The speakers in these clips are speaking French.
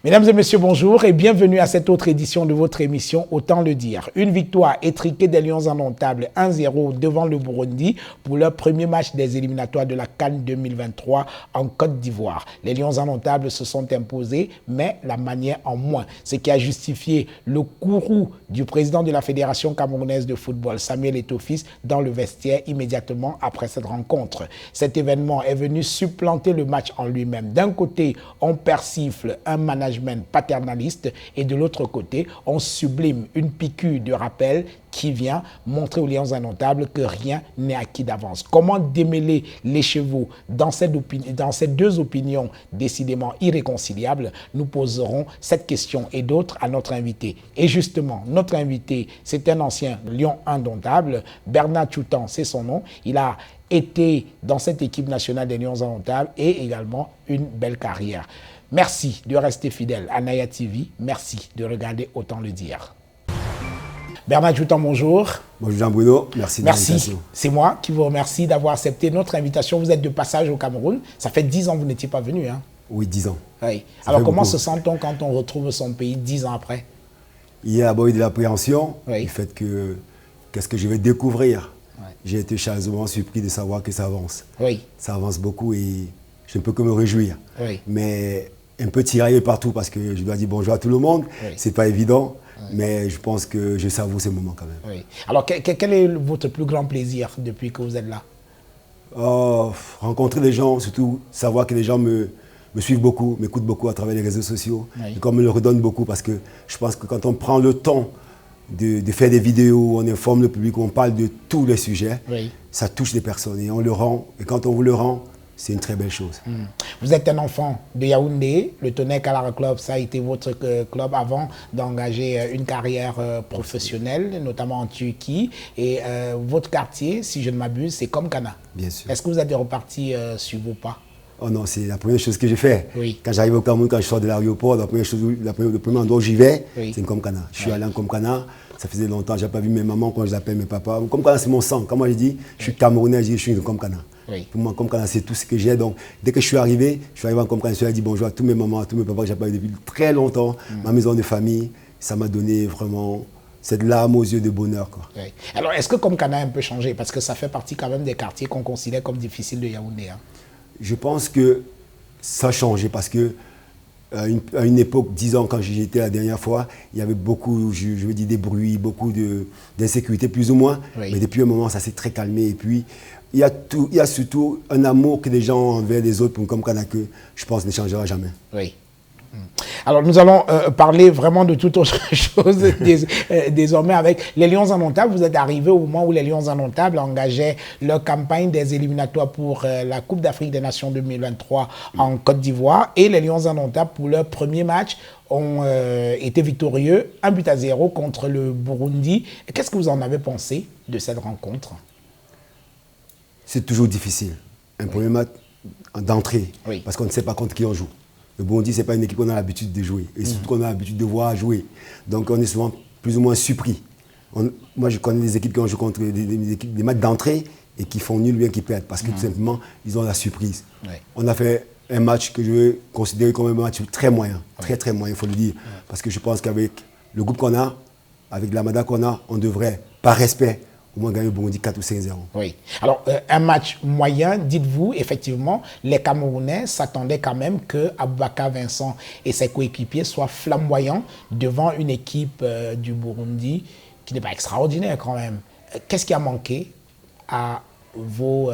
Mesdames et messieurs, bonjour et bienvenue à cette autre édition de votre émission Autant le dire. Une victoire étriquée des Lions indomptables 1-0 devant le Burundi pour leur premier match des éliminatoires de la CAN 2023 en Côte d'Ivoire. Les Lions indomptables se sont imposés, mais la manière en moins. Ce qui a justifié le courroux du président de la Fédération camerounaise de football, Samuel Eto'o-Fils, dans le vestiaire immédiatement après cette rencontre. Cet événement est venu supplanter le match en lui-même. D'un côté, on persifle un management paternaliste et de l'autre côté, on sublime une piqûre de rappel qui vient montrer aux Lions indomptables que rien n'est acquis d'avance. Comment démêler les chevaux dans ces deux opinions décidément irréconciliables? Nous poserons cette question et d'autres à notre invité. Et justement, notre invité, c'est un ancien Lion indomptable, Bernard Tchoutan, c'est son nom. Il a été dans cette équipe nationale des Lions indomptables et également une belle carrière. Merci de rester fidèle à Naya TV. Merci de regarder Autant le dire. Bernard Tchoutan, bonjour. Bonjour Jean-Bruno, merci de l'invitation. C'est moi qui vous remercie d'avoir accepté notre invitation. Vous êtes de passage au Cameroun. Ça fait 10 ans que vous n'étiez pas venu. Hein? Oui, 10 ans. Oui. Alors comment se sent-on quand on retrouve son pays 10 ans après? Il y a d'abord eu de l'appréhension, du fait que qu'est-ce que je vais découvrir. J'ai été chaleureusement surpris de savoir que ça avance. Oui. Ça avance beaucoup et je ne peux que me réjouir. Oui. Mais un peu tiraillé partout parce que je dois dire bonjour à tout le monde. Oui. C'est pas évident, mais je pense que je savoure ces moments quand même. Oui. Alors quel est votre plus grand plaisir depuis que vous êtes là? Rencontrer des gens, surtout savoir que les gens me suivent beaucoup, m'écoutent beaucoup à travers les réseaux sociaux. Oui. Et qu'on me le redonne beaucoup parce que je pense que quand on prend le temps de faire des vidéos, on informe le public, on parle de tous les sujets, ça touche des personnes et on le rend. Et quand on vous le rend, c'est une très belle chose. Vous êtes un enfant de Yaoundé, le Tonnerre Kalara Club, ça a été votre club avant d'engager une carrière professionnelle, notamment en Turquie. Et votre quartier, si je ne m'abuse, c'est Komkana. Bien sûr. Est-ce que vous êtes reparti sur vos pas? Oh non, c'est la première chose que j'ai fait. Oui. Quand j'arrive au Cameroun, quand je sors de l'aéroport, le premier endroit où j'y vais, c'est Komkana. Je suis allé en Komkana, ça faisait longtemps, je n'ai pas vu mes mamans quand je les appelle mes papas. Komkana, c'est mon sang. Comme moi, je dis, je suis Camerounais, je suis de Komkana. Oui. Pour moi, Komkana, c'est tout ce que j'ai. Donc, dès que je suis arrivé en Komkana, je lui ai dit bonjour à tous mes mamans, à tous mes papas que je n'ai pas vu depuis très longtemps, ma maison de famille. Ça m'a donné vraiment cette larme aux yeux de bonheur, quoi. Oui. Alors, est-ce que Komkana a un peu changé? Parce que ça fait partie quand même des quartiers qu'on considère comme difficiles de Yaoundé. Hein. Je pense que ça a changé parce que à une époque, 10 ans, quand j'y étais la dernière fois, il y avait beaucoup, je veux dire, des bruits, beaucoup d'insécurité, plus ou moins. Oui. Mais depuis un moment, ça s'est très calmé. Et puis, il y a surtout un amour que les gens ont envers les autres, comme Kanaka, je pense, ne changera jamais. Oui. Alors, nous allons parler vraiment de toute autre chose désormais avec les Lions indomptables. Vous êtes arrivé au moment où les Lions indomptables engageaient leur campagne des éliminatoires pour la Coupe d'Afrique des Nations 2023 en Côte d'Ivoire. Et les Lions indomptables, pour leur premier match, ont été victorieux, 1-0 contre le Burundi. Qu'est-ce que vous en avez pensé de cette rencontre? C'est toujours difficile. Un premier match d'entrée, parce qu'on ne sait pas contre qui on joue. Le Burundi, ce n'est pas une équipe qu'on a l'habitude de jouer. Et surtout qu'on a l'habitude de voir jouer. Donc on est souvent plus ou moins surpris. Moi, je connais des équipes qui ont joué contre des matchs d'entrée et qui font nul ou bien qui perdent. Parce que tout simplement, ils ont la surprise. On a fait un match que je vais considérer comme un match très moyen. Très moyen, il faut le dire. Parce que je pense qu'avec le groupe qu'on a, avec l'Amada qu'on a, on devrait, par respect, au moins gagner le Burundi 4 ou 5-0. Oui. Alors, un match moyen, dites-vous, effectivement, les Camerounais s'attendaient quand même que Aboubakar Vincent et ses coéquipiers soient flamboyants devant une équipe du Burundi qui n'est pas extraordinaire quand même. Qu'est-ce qui a manqué à vos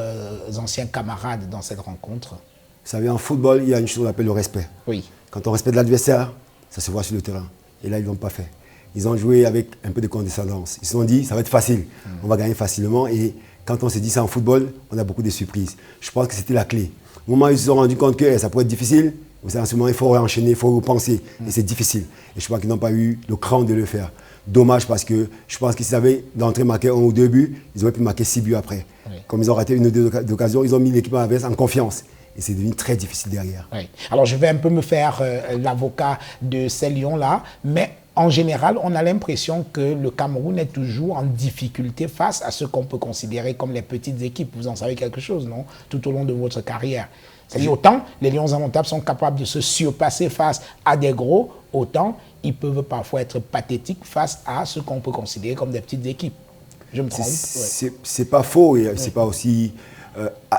anciens camarades dans cette rencontre? Vous savez, en football, il y a une chose qu'on appelle le respect. Oui. Quand on respecte l'adversaire, ça se voit sur le terrain. Et là, ils ne l'ont pas fait. Ils ont joué avec un peu de condescendance. Ils se sont dit, ça va être facile, on va gagner facilement. Et quand on s'est dit ça en football, on a beaucoup de surprises. Je pense que c'était la clé. Au moment où ils se sont rendus compte que ça pourrait être difficile, vous savez, en ce moment, il faut enchaîner, il faut repenser. Et c'est difficile. Et je pense qu'ils n'ont pas eu le cran de le faire. Dommage parce que je pense qu'ils savaient d'entrer marquer 1 ou 2 buts, ils auraient pu marquer 6 buts après. Comme ils ont raté une ou deux occasions, ils ont mis l'équipe adverse en confiance. Et c'est devenu très difficile derrière. Alors je vais un peu me faire l'avocat de ces Lions-là, mais en général, on a l'impression que le Cameroun est toujours en difficulté face à ce qu'on peut considérer comme les petites équipes. Vous en savez quelque chose, non? Tout au long de votre carrière. C'est-à-dire, autant les Lions indomptables sont capables de se surpasser face à des gros, autant ils peuvent parfois être pathétiques face à ce qu'on peut considérer comme des petites équipes. Je me trompe? C'est pas faux, et c'est pas aussi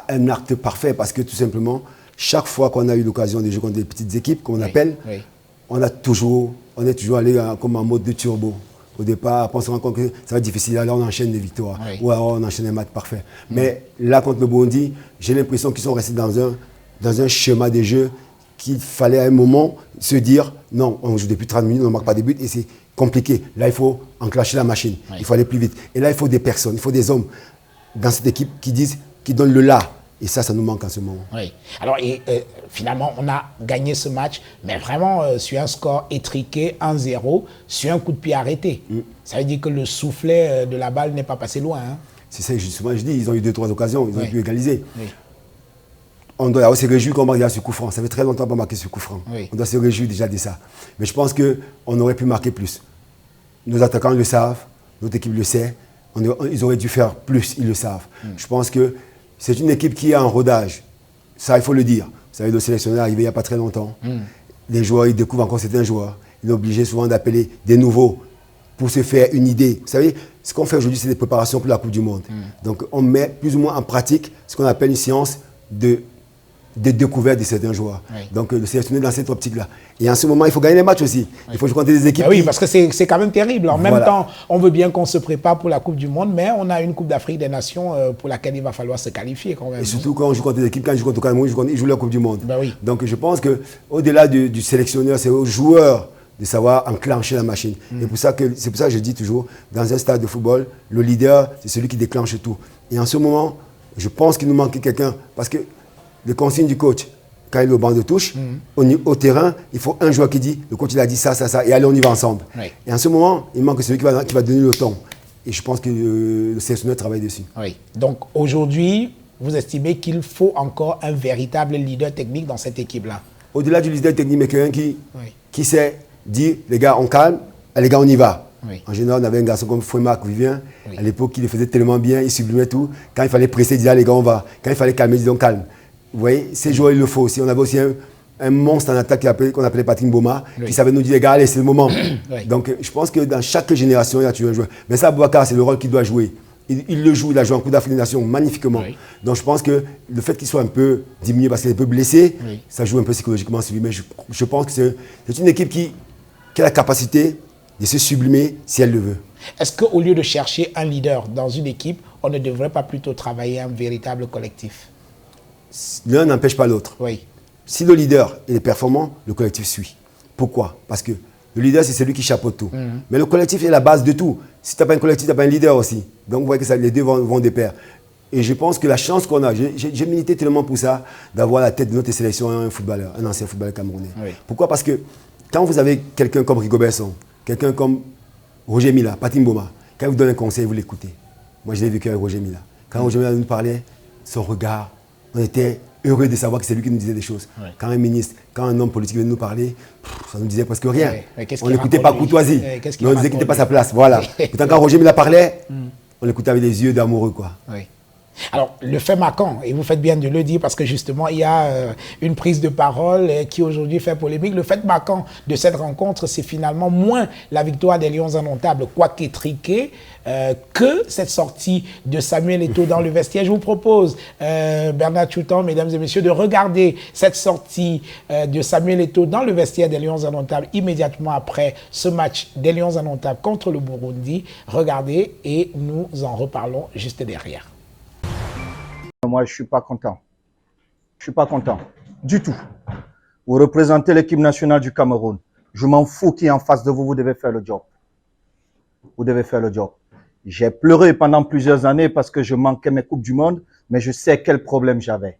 un acte parfait, parce que tout simplement, chaque fois qu'on a eu l'occasion de jouer contre des petites équipes, qu'on appelle, on est toujours allé comme en mode de turbo. Au départ, après on se rend compte que ça va être difficile, alors on enchaîne des victoires, ou alors on enchaîne un match parfait. Mais là, contre le Burundi, j'ai l'impression qu'ils sont restés dans un schéma de jeu qu'il fallait à un moment se dire, non, on joue depuis 30 minutes, on ne marque pas de but, et c'est compliqué. Là, il faut enclencher la machine, il faut aller plus vite. Et là, il faut des personnes, il faut des hommes dans cette équipe qui donnent le là. Et ça nous manque en ce moment. Oui. Alors, finalement, on a gagné ce match, mais vraiment sur un score étriqué, 1-0, sur un coup de pied arrêté. Ça veut dire que le soufflet de la balle n'est pas passé loin. Hein. C'est ça, justement, je dis, ils ont eu 2-3 occasions, ils ont pu égaliser. On doit se réjouir qu'on marque déjà ce coup franc. Ça fait très longtemps qu'on n'a pas marqué ce coup franc. On doit se réjouir déjà de ça. Mais je pense qu'on aurait pu marquer plus. Nos attaquants le savent, notre équipe le sait. Ils auraient dû faire plus, ils le savent. Je pense que c'est une équipe qui est en rodage. Ça, il faut le dire. Vous savez, le sélectionneur est arrivé il n'y a pas très longtemps. Les joueurs, ils découvrent encore certains joueurs. Il est obligé souvent d'appeler des nouveaux pour se faire une idée. Vous savez, ce qu'on fait aujourd'hui, c'est des préparations pour la Coupe du Monde. Donc, on met plus ou moins en pratique ce qu'on appelle une séance de découverte de certains joueurs. Donc, le sélectionner dans cette optique-là. Et en ce moment, il faut gagner les matchs aussi. Il faut jouer contre des équipes. Oui, parce que c'est quand même terrible. En même temps, on veut bien qu'on se prépare pour la Coupe du Monde, mais on a une Coupe d'Afrique des Nations pour laquelle il va falloir se qualifier quand même. Et surtout quand on joue contre des équipes, quand ils jouent contre le Cameroun, ils jouent la Coupe du Monde. Ben oui. Donc, je pense qu'au-delà du sélectionneur, c'est aux joueurs de savoir enclencher la machine. Et c'est pour ça que je dis toujours, dans un stade de football, le leader, c'est celui qui déclenche tout. Et en ce moment, je pense qu'il nous manque quelqu'un, parce que les consignes du coach, quand il est au banc de touche, au terrain, il faut un joueur qui dit, le coach il a dit ça, et allez, on y va ensemble. Et en ce moment, il manque celui qui va donner le ton. Et je pense que le sélectionneur travaille dessus. Oui. Donc aujourd'hui, vous estimez qu'il faut encore un véritable leader technique dans cette équipe-là? Au-delà du leader technique, mais quelqu'un qui sait dire, les gars, on calme, les gars, on y va. En général, on avait un garçon comme Fouemark Vivien. À l'époque, il le faisait tellement bien, il sublimait tout. Quand il fallait presser, il disait, les gars, on va. Quand il fallait calmer, il disait, on calme. Vous voyez, ces joueurs, il le faut aussi. On avait aussi un monstre en attaque qu'on appelait Patrick Mboma, qui savait nous dire, les gars, allez, c'est le moment. Donc, je pense que dans chaque génération, il y a toujours un joueur. Mais ça, Boubacar, c'est le rôle qu'il doit jouer. Il le joue, il a joué en Coupe d'Afrique des Nations magnifiquement. Donc, je pense que le fait qu'il soit un peu diminué parce qu'il est un peu blessé, ça joue un peu psychologiquement sur lui. Mais je pense que c'est une équipe qui a la capacité de se sublimer si elle le veut. Est-ce qu'au lieu de chercher un leader dans une équipe, on ne devrait pas plutôt travailler un véritable collectif? L'un n'empêche pas l'autre. Si le leader est performant, le collectif suit. Pourquoi? Parce que le leader, c'est celui qui chapeaute tout. Mais le collectif est la base de tout. Si tu n'as pas un collectif, tu n'as pas un leader aussi. Donc vous voyez que les deux vont de pair. Et je pense que la chance qu'on a, j'ai milité tellement pour ça, d'avoir la tête de notre sélection un footballeur, un ancien footballeur camerounais. Pourquoi? Parce que quand vous avez quelqu'un comme Rigobert Song, quelqu'un comme Roger Mila, Patrick Mboma, quand il vous donne un conseil, vous l'écoutez. Moi, je l'ai vécu avec Roger Mila. Quand Roger Mila nous parlait, son regard, on était heureux de savoir que c'est lui qui nous disait des choses. Quand un ministre, quand un homme politique venait nous parler, ça nous disait presque rien. On n'écoutait pas courtoisie. On ne disait qu'il n'était pas sa place. Voilà. Pourtant, quand Roger Mila parlait, on l'écoutait avec des yeux d'amoureux, quoi. Alors, le fait marquant, et vous faites bien de le dire parce que justement, il y a une prise de parole qui aujourd'hui fait polémique. Le fait marquant de cette rencontre, c'est finalement moins la victoire des Lions indomptables, quoique étriquée, que cette sortie de Samuel Eto'o dans le vestiaire. Je vous propose, Bernard Choutan, mesdames et messieurs, de regarder cette sortie de Samuel Eto'o dans le vestiaire des Lions indomptables immédiatement après ce match des Lions indomptables contre le Burundi. Regardez et nous en reparlons juste derrière. Moi, je ne suis pas content. Je ne suis pas content. Du tout. Vous représentez l'équipe nationale du Cameroun. Je m'en fous qui est en face de vous. Vous devez faire le job. Vous devez faire le job. J'ai pleuré pendant plusieurs années parce que je manquais mes Coupes du Monde, mais je sais quel problème j'avais.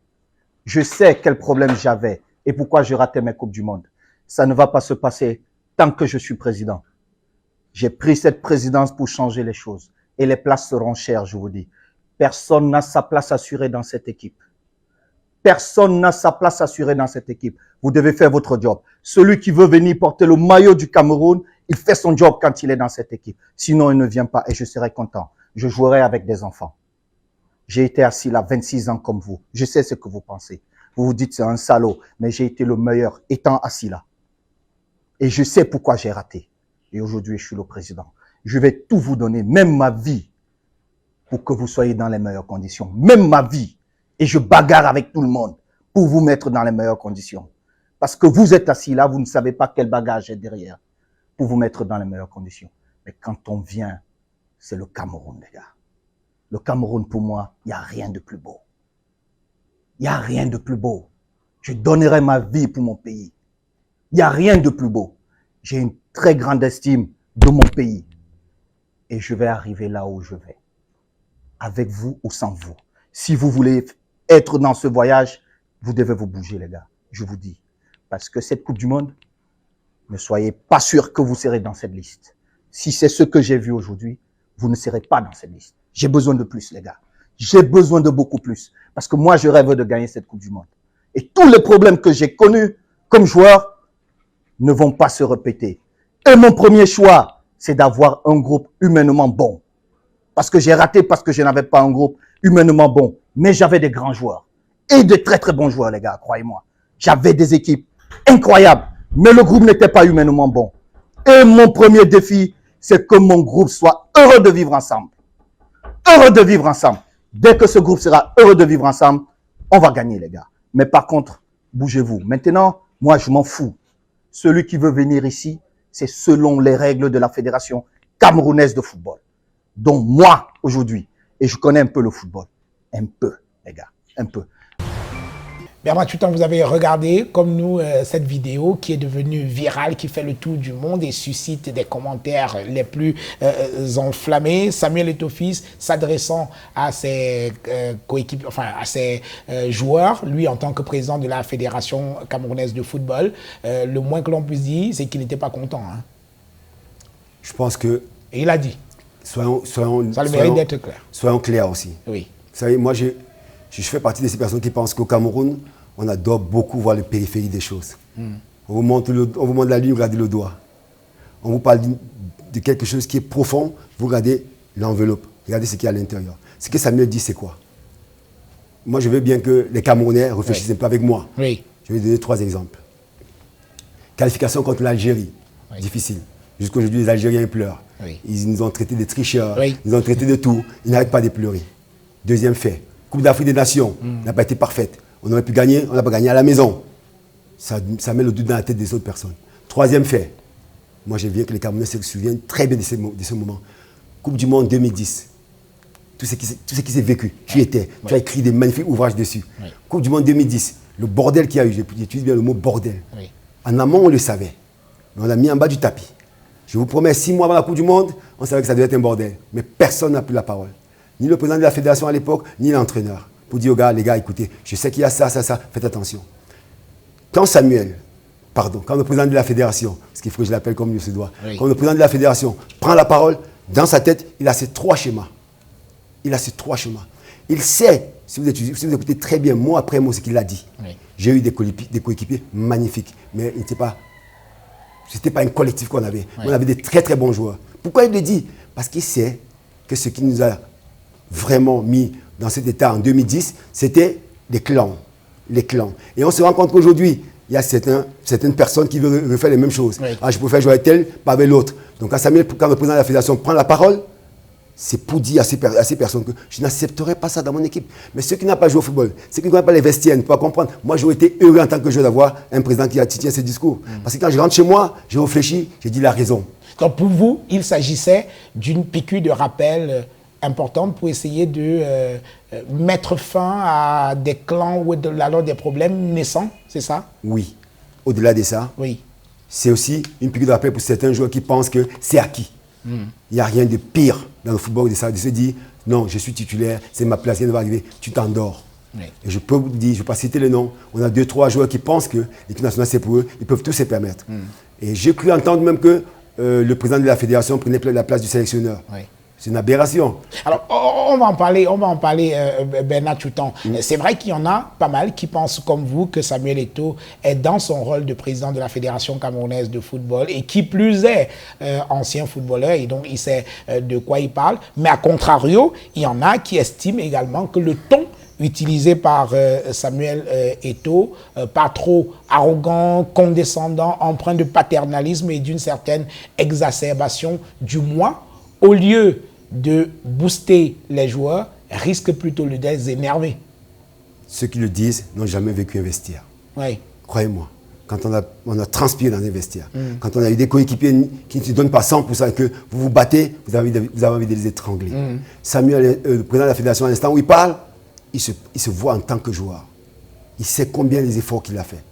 Je sais quel problème j'avais et pourquoi je ratais mes Coupes du Monde. Ça ne va pas se passer tant que je suis président. J'ai pris cette présidence pour changer les choses. Et les places seront chères, je vous dis. Personne n'a sa place assurée dans cette équipe. Personne n'a sa place assurée dans cette équipe. Vous devez faire votre job. Celui qui veut venir porter le maillot du Cameroun, il fait son job quand il est dans cette équipe. Sinon, il ne vient pas et je serai content. Je jouerai avec des enfants. J'ai été assis là 26 ans comme vous. Je sais ce que vous pensez. Vous vous dites c'est un salaud, mais j'ai été le meilleur étant assis là. Et je sais pourquoi j'ai raté. Et aujourd'hui, je suis le président. Je vais tout vous donner, même ma vie, pour que vous soyez dans les meilleures conditions. Même ma vie. Et je bagarre avec tout le monde pour vous mettre dans les meilleures conditions. Parce que vous êtes assis là, vous ne savez pas quel bagage est derrière pour vous mettre dans les meilleures conditions. Mais quand on vient, c'est le Cameroun, les gars. Le Cameroun, pour moi, il n'y a rien de plus beau. Il n'y a rien de plus beau. Je donnerai ma vie pour mon pays. Il n'y a rien de plus beau. J'ai une très grande estime de mon pays. Et je vais arriver là où je vais. Avec vous ou sans vous. Si vous voulez être dans ce voyage, vous devez vous bouger, les gars. Je vous dis. Parce que cette Coupe du Monde, ne soyez pas sûr que vous serez dans cette liste. Si c'est ce que j'ai vu aujourd'hui, vous ne serez pas dans cette liste. J'ai besoin de plus, les gars. J'ai besoin de beaucoup plus. Parce que moi, je rêve de gagner cette Coupe du Monde. Et tous les problèmes que j'ai connus comme joueur ne vont pas se répéter. Et mon premier choix, c'est d'avoir un groupe humainement bon. Parce que j'ai raté parce que je n'avais pas un groupe humainement bon. Mais j'avais des grands joueurs. Et de très très bons joueurs, les gars, croyez-moi. J'avais des équipes incroyables. Mais le groupe n'était pas humainement bon. Et mon premier défi, c'est que mon groupe soit heureux de vivre ensemble. Heureux de vivre ensemble. Dès que ce groupe sera heureux de vivre ensemble, on va gagner, les gars. Mais par contre, bougez-vous. Maintenant, moi, je m'en fous. Celui qui veut venir ici, c'est selon les règles de la Fédération camerounaise de football. Donc moi, aujourd'hui, et je connais un peu le football. Un peu, les gars. Un peu. Bernard Tutan, vous avez regardé, comme nous, cette vidéo qui est devenue virale, qui fait le tour du monde et suscite des commentaires les plus enflammés. Samuel Eto'o-Fils s'adressant à ses coéquipiers, enfin à ses joueurs, lui en tant que président de la Fédération camerounaise de football, le moins que l'on puisse dire, c'est qu'il n'était pas content. Hein. Je pense que... Et il a dit. Ça le mérite d'être clair. Soyons clairs aussi. Oui. Vous savez, moi, je fais partie de ces personnes qui pensent qu'au Cameroun, on adore beaucoup voir le périphérie des choses. On vous montre la lune, vous regardez le doigt. On vous parle de quelque chose qui est profond, vous regardez l'enveloppe, regardez ce qu'il y a à l'intérieur. Ce que Samuel dit, c'est quoi? Moi, je veux bien que les Camerounais réfléchissent un peu avec moi. Oui. Je vais donner 3 exemples. Qualification contre l'Algérie, difficile. Jusqu'aujourd'hui, les Algériens ils pleurent. Oui. Ils nous ont traités de tricheurs, ils nous ont traités de tout. Ils n'arrêtent pas de pleurer. Deuxième fait, Coupe d'Afrique des Nations n'a pas été parfaite. On aurait pu gagner, on n'a pas gagné à la maison. Ça met le doute dans la tête des autres personnes. Troisième fait, moi je veux que les Camerounais se souviennent très bien de ce moment. Coupe du Monde 2010, tout ce qui s'est vécu, tu étais, tu as écrit des magnifiques ouvrages dessus. Oui. Coupe du Monde 2010, le bordel qu'il y a eu, j'utilise bien le mot bordel. Oui. En amont, on le savait, mais on l'a mis en bas du tapis. Je vous promets, 6 mois avant la Coupe du Monde, on savait que ça devait être un bordel. Mais personne n'a pris la parole. Ni le président de la fédération à l'époque, ni l'entraîneur. Pour dire aux gars, les gars, écoutez, je sais qu'il y a ça, faites attention. Quand le président de la fédération, parce qu'il faut que je l'appelle comme il se doit, quand le président de la fédération prend la parole, dans sa tête, il a ces 3 schémas. Il sait, si vous écoutez très bien, mot après mot, ce qu'il a dit. Oui. J'ai eu des coéquipiers magnifiques, mais ce n'était pas un collectif qu'on avait. Oui. On avait des très très bons joueurs. Pourquoi il le dit? Parce qu'il sait que ce qui nous a vraiment mis dans cet état en 2010, c'était les clans. Et on se rend compte qu'aujourd'hui, il y a certaines personnes qui veulent refaire les mêmes choses. Oui. Ah, je préfère jouer avec tel, pas avec l'autre. Donc quand le président de la fédération prend la parole, c'est pour dire à ces personnes que je n'accepterai pas ça dans mon équipe. Mais ceux qui n'ont pas joué au football, ceux qui ne connaissent pas les vestiaires, ne peuvent pas comprendre. Moi, j'aurais été heureux en tant que joueur d'avoir un président qui a tient ce discours. Parce que quand je rentre chez moi, je réfléchis, j'ai dit la raison. Donc pour vous, il s'agissait d'une piqûre de rappel importante pour essayer de mettre fin à des clans ou alors des problèmes naissants, c'est ça? Oui. Au-delà de ça, oui. C'est aussi une piqûre de rappel pour certains joueurs qui pensent que c'est acquis. Il n'y a rien de pire dans le football de se dire non, je suis titulaire, c'est ma place, elle va arriver, tu t'endors. Oui. Et je peux vous dire, je ne vais pas citer les noms, on a 2-3 joueurs qui pensent que l'équipe nationale c'est pour eux, ils peuvent tout se permettre. Et j'ai cru entendre même que le président de la fédération prenait la place du sélectionneur. Oui. C'est une aberration. Alors, on va en parler, Bernard Choutan. C'est vrai qu'il y en a pas mal qui pensent comme vous que Samuel Eto'o est dans son rôle de président de la Fédération camerounaise de football et qui plus est ancien footballeur et donc il sait de quoi il parle. Mais à contrario, il y en a qui estiment également que le ton utilisé par Samuel Eto'o, pas trop arrogant, condescendant, empreint de paternalisme et d'une certaine exacerbation du moi, au lieu de booster les joueurs, risque plutôt de les énerver. Ceux qui le disent n'ont jamais vécu un vestiaire. Oui. Croyez-moi, quand on a transpiré dans un vestiaire, quand on a eu des coéquipiers qui ne se donnent pas 100% et que vous vous battez, vous avez envie de les étrangler. Samuel, le président de la fédération, à l'instant où il parle, il se voit en tant que joueur. Il sait combien les efforts qu'il a fait.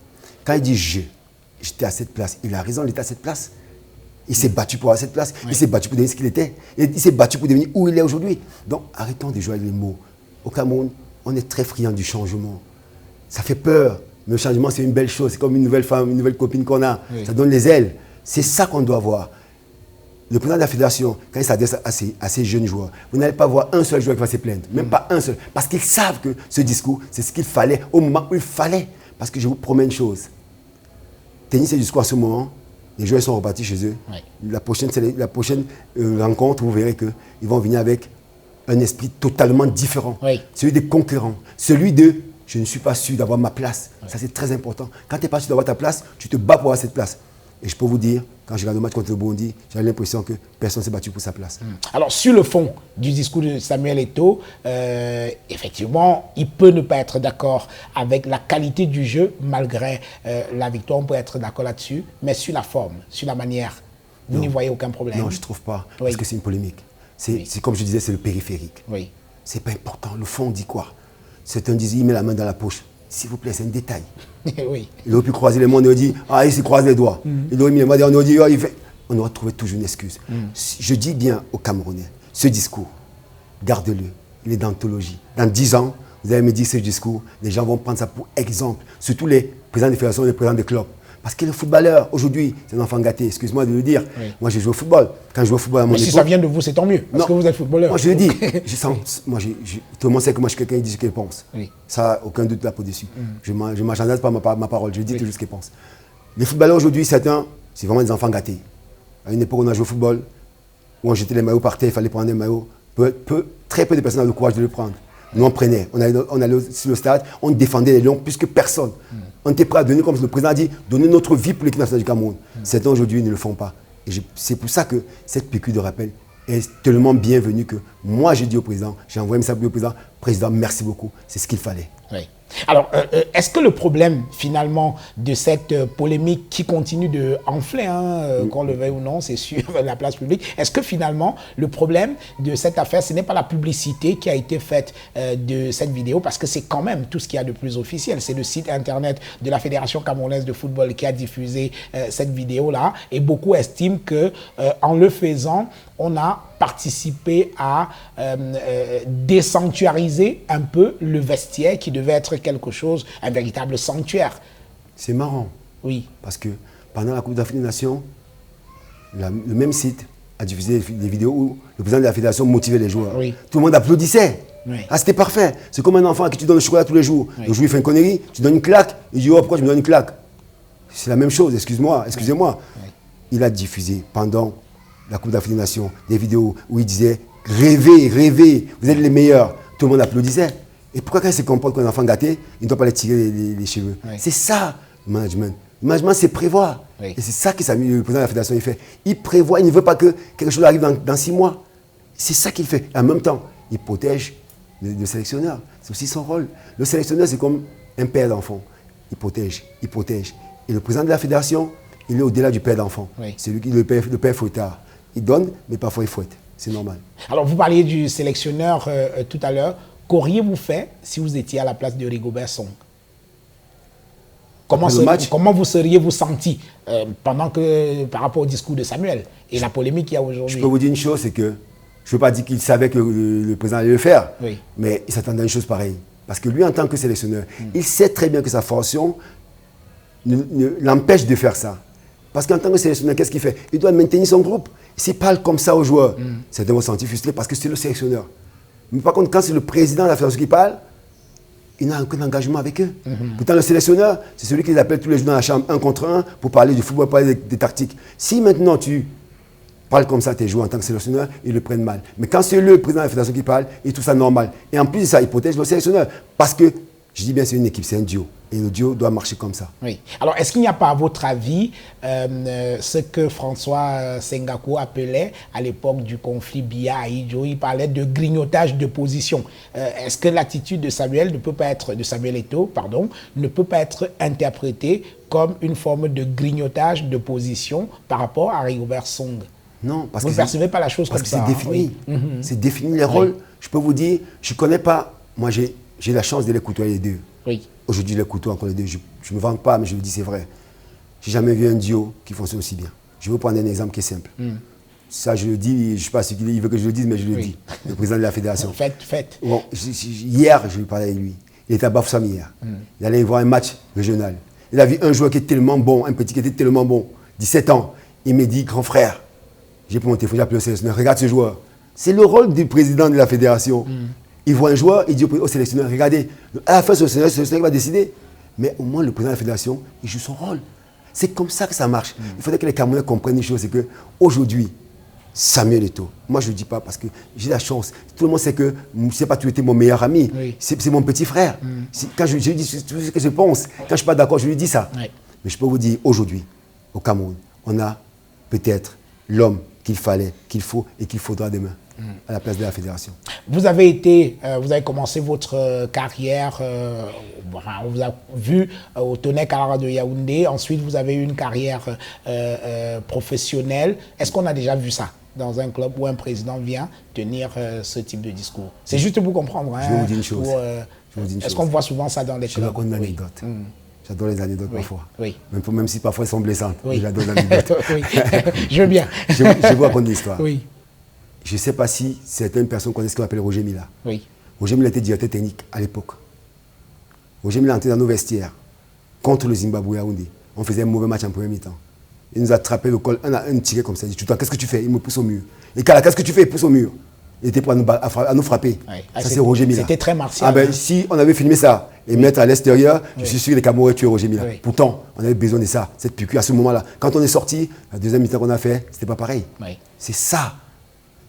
Quand il dit j'étais à cette place, il a raison, il était à cette place. Il s'est battu pour avoir cette place, il s'est battu pour devenir ce qu'il était, il s'est battu pour devenir où il est aujourd'hui. Donc arrêtons de jouer avec les mots. Au Cameroun, on est très friand du changement. Ça fait peur, mais le changement c'est une belle chose, c'est comme une nouvelle femme, une nouvelle copine qu'on a, ça donne les ailes. C'est ça qu'on doit voir. Le président de la fédération, quand il s'adresse à ces jeunes joueurs, vous n'allez pas voir un seul joueur qui va se plaindre, même pas un seul, parce qu'ils savent que ce discours, c'est ce qu'il fallait au moment où il fallait. Parce que je vous promets une chose, tenir ce discours à ce moment, les joueurs sont repartis chez eux. La prochaine rencontre, vous verrez qu'ils vont venir avec un esprit totalement différent. Celui des concurrents, celui de « je ne suis pas sûr d'avoir ma place ». Ça, c'est très important. Quand tu n'es pas sûr d'avoir ta place, tu te bats pour avoir cette place. Et je peux vous dire, quand j'ai regardé le match contre le Burundi, j'avais l'impression que personne ne s'est battu pour sa place. Alors, sur le fond du discours de Samuel Eto'o, effectivement, il peut ne pas être d'accord avec la qualité du jeu, malgré la victoire. On peut être d'accord là-dessus. Mais sur la forme, sur la manière, vous n'y voyez aucun problème? Non, je ne trouve pas. Parce que c'est une polémique. C'est comme je disais, c'est le périphérique. Oui. C'est pas important. Le fond dit quoi? Certains disent, il met la main dans la poche. S'il vous plaît, c'est un détail. Oui. Il aurait pu croiser les mains, on aurait dit, il se croise les doigts. Il aurait mis les mains, on aurait dit, il fait. On aurait trouvé toujours une excuse. Je dis bien aux Camerounais, ce discours, garde-le. Il est d'anthologie. Dans 10 ans, vous allez me dire ce discours, les gens vont prendre ça pour exemple. Surtout les présidents des fédérations, les présidents des clubs. Parce que le footballeur, aujourd'hui, c'est un enfant gâté. Excuse-moi de le dire. Moi, j'ai joué au football. Quand je jouais au football à mon époque... si ça vient de vous, c'est tant mieux. Parce que vous êtes footballeur. Moi, je le dis. Tout le monde sait que moi, je suis quelqu'un qui dit ce qu'il pense. Ça, aucun doute là pour dessus. Je ne marchandise pas ma parole. Je dis toujours ce qu'il pense. Les footballeurs, aujourd'hui, certains, c'est vraiment des enfants gâtés. À une époque, on a joué au football, où on jetait les maillots par terre, il fallait prendre des maillots. Très peu de personnes ont le courage de le prendre. Nous, on prenait. On allait sur le stade, on défendait les Lions plus que personne. On était prêt à donner, comme le président a dit, donner notre vie pour l'équipe nationale du Cameroun. Certains aujourd'hui ne le font pas. Et c'est pour ça que cette piqûre de rappel est tellement bienvenue que moi, j'ai dit au président, j'ai envoyé un message au président, président, merci beaucoup, c'est ce qu'il fallait. Oui. Alors, est-ce que le problème, finalement, de cette polémique qui continue de enfler, qu'on le veuille ou non, c'est sur la place publique, est-ce que finalement, le problème de cette affaire, ce n'est pas la publicité qui a été faite de cette vidéo, parce que c'est quand même tout ce qu'il y a de plus officiel. C'est le site internet de la Fédération camerounaise de football qui a diffusé cette vidéo-là, et beaucoup estiment que en le faisant, on a participé à désanctuariser un peu le vestiaire qui devait être quelque chose, un véritable sanctuaire. C'est marrant. Oui. Parce que pendant la Coupe d'Afrique des Nations, le même site a diffusé des vidéos où le président de la fédération motivait les joueurs. Oui. Tout le monde applaudissait. Oui. Ah, c'était parfait. C'est comme un enfant à qui tu donnes le chocolat tous les jours. Oui. Le jour, il fait une connerie, tu donnes une claque, il dit, oh, pourquoi tu me donnes une claque? C'est la même chose, excusez-moi. Oui. Il a diffusé pendant la Coupe d'Afrique des Nations des vidéos où il disait, rêvez, rêvez, vous êtes les meilleurs. Tout le monde applaudissait. Et pourquoi quand il se comporte comme un enfant gâté, il ne doit pas les tirer les cheveux? Oui. C'est ça, le management. Le management, c'est prévoir. Oui. Et c'est ça que le président de la fédération il fait. Il prévoit, il ne veut pas que quelque chose arrive dans 6 mois. C'est ça qu'il fait. Et en même temps, il protège le sélectionneur. C'est aussi son rôle. Le sélectionneur, c'est comme un père d'enfant. Il protège, il protège. Et le président de la fédération, il est au-delà du père d'enfant. Oui. C'est lui qui le père fouettard. Il donne, mais parfois il fouette. C'est normal. Alors, vous parliez du sélectionneur tout à l'heure. Qu'auriez-vous fait si vous étiez à la place de Rigobert Song? Comment vous seriez-vous senti par rapport au discours de Samuel et la polémique qu'il y a aujourd'hui? Je peux vous dire une chose, c'est que je ne veux pas dire qu'il savait que le président allait le faire, oui. Mais il s'attendait à une chose pareille. Parce que lui, en tant que sélectionneur, il sait très bien que sa fonction l'empêche de faire ça. Parce qu'en tant que sélectionneur, qu'est-ce qu'il fait? Il doit maintenir son groupe. S'il parle comme ça aux joueurs, certains vont se sentir frustrés parce que c'est le sélectionneur. Mais par contre, quand c'est le président de la fédération qui parle, il n'a aucun engagement avec eux. Pourtant, le sélectionneur, c'est celui qui les appelle tous les jours dans la chambre, 1 contre 1, pour parler du football, parler des tactiques. Si maintenant tu parles comme ça à tes joueurs en tant que sélectionneur, ils le prennent mal. Mais quand c'est le président de la fédération qui parle, il trouve ça normal. Et en plus de ça, il protège le sélectionneur. Parce que, je dis bien, c'est une équipe, c'est un duo. Et le duo doit marcher comme ça. Oui. Alors, est-ce qu'il n'y a pas, à votre avis, ce que François Sengaku appelait à l'époque du conflit Biya-Ahidjo, il parlait de grignotage de position. Est-ce que l'attitude de Samuel Eto'o, ne peut pas être interprétée comme une forme de grignotage de position par rapport à Rigobert Song? Non, parce vous ne percevez pas la chose comme ça. Parce que c'est défini. Oui. C'est défini les rôles. Je peux vous dire, je ne connais pas. Moi, j'ai la chance de les côtoyer les deux. Oui. Aujourd'hui, les côtoie encore les deux. Je ne me vante pas, mais je le dis, c'est vrai. Je n'ai jamais vu un duo qui fonctionne aussi bien. Je vais vous prendre un exemple qui est simple. Ça, je le dis, je ne sais pas ce qu'il veut que je le dise, mais je le dis. Le président de la fédération. Faites. Bon, hier, je lui parlais avec lui. Il était à Bafoussam hier. Il allait voir un match régional. Il a vu un joueur qui est tellement bon, un petit qui était tellement bon, 17 ans. Il m'a dit, grand frère, j'ai pris mon téléphone, j'ai appelé le sélectionneur, regarde ce joueur. C'est le rôle du président de la fédération. Il voit un joueur, il dit au sélectionneur, regardez, à la fin, c'est le sélectionneur qui va décider. Mais au moins, le président de la fédération, il joue son rôle. C'est comme ça que ça marche. Il faudrait que les Camerounais comprennent une chose, c'est qu'aujourd'hui, Samuel Eto'o, moi je ne le dis pas parce que j'ai la chance. Tout le monde sait que c'est pas tu étais mon meilleur ami, c'est mon petit frère. Quand je dis tout ce que je pense, quand je ne suis pas d'accord, je lui dis ça. Mais je peux vous dire, aujourd'hui, au Cameroun, on a peut-être l'homme qu'il fallait, qu'il faut et qu'il faudra demain à la place de la fédération. Vous avez commencé votre carrière, on vous a vu au Tonnerre Calara de Yaoundé, ensuite vous avez eu une carrière professionnelle. Est-ce qu'on a déjà vu ça dans un club où un président vient tenir ce type de discours? C'est juste pour comprendre. Je vais vous dire une chose. Est-ce qu'on voit souvent ça dans les clubs? Je raconte une anecdote. J'adore les anecdotes parfois. Oui. Même si parfois elles sont blessantes. J'adore les anecdotes. Je veux bien. Je vous raconte une histoire. Oui. Je ne sais pas si certaines personnes connaissent ce qu'on appelle Roger Mila. Oui. Roger Mila était directeur technique à l'époque. Roger Mila entrait dans nos vestiaires contre le Zimbabwe à Yaoundé. On faisait un mauvais match en premier mi-temps. Il nous a attrapé le col, un tiré comme ça. Il dit, qu'est-ce que tu fais? Il me pousse au mur. Et Kala, qu'est-ce que tu fais? Il pousse au mur. Il était prêt à nous frapper. Ça, c'est Roger Mila. C'était très martial. Si on avait filmé ça et mettre à l'extérieur, je suis sûr que les Camerounais tuaient Roger Mila. Pourtant, on avait besoin de ça, cette piqûre à ce moment-là. Quand on est sorti, la deuxième mi-temps qu'on a fait, c'était pas pareil. C'est ça.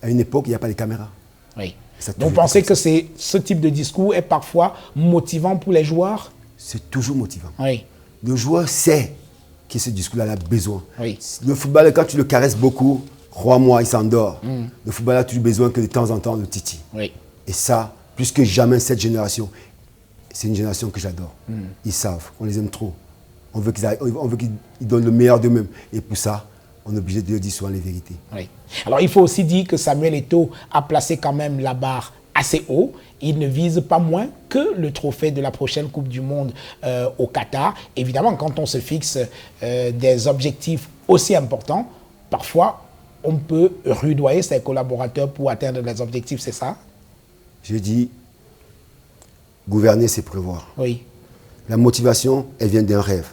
À une époque, il n'y a pas de caméras. Oui. Donc, vous pensez que ce type de discours est parfois motivant pour les joueurs? C'est toujours motivant. Oui. Le joueur sait que ce discours-là a besoin. Oui. Le footballeur, quand tu le caresses beaucoup, crois-moi, il s'endort. Le footballeur a toujours besoin que de temps en temps, on le titille. Oui. Et ça, plus que jamais, cette génération, c'est une génération que j'adore. Ils savent, on les aime trop. On veut qu'ils donnent le meilleur d'eux-mêmes. Et pour ça, on est obligé de leur dire souvent les vérités. Oui. Alors, il faut aussi dire que Samuel Eto'o a placé quand même la barre assez haut. Il ne vise pas moins que le trophée de la prochaine Coupe du Monde au Qatar. Évidemment, quand on se fixe des objectifs aussi importants, parfois, on peut rudoyer ses collaborateurs pour atteindre les objectifs, c'est ça? Je dis, gouverner, c'est prévoir. Oui. La motivation, elle vient d'un rêve.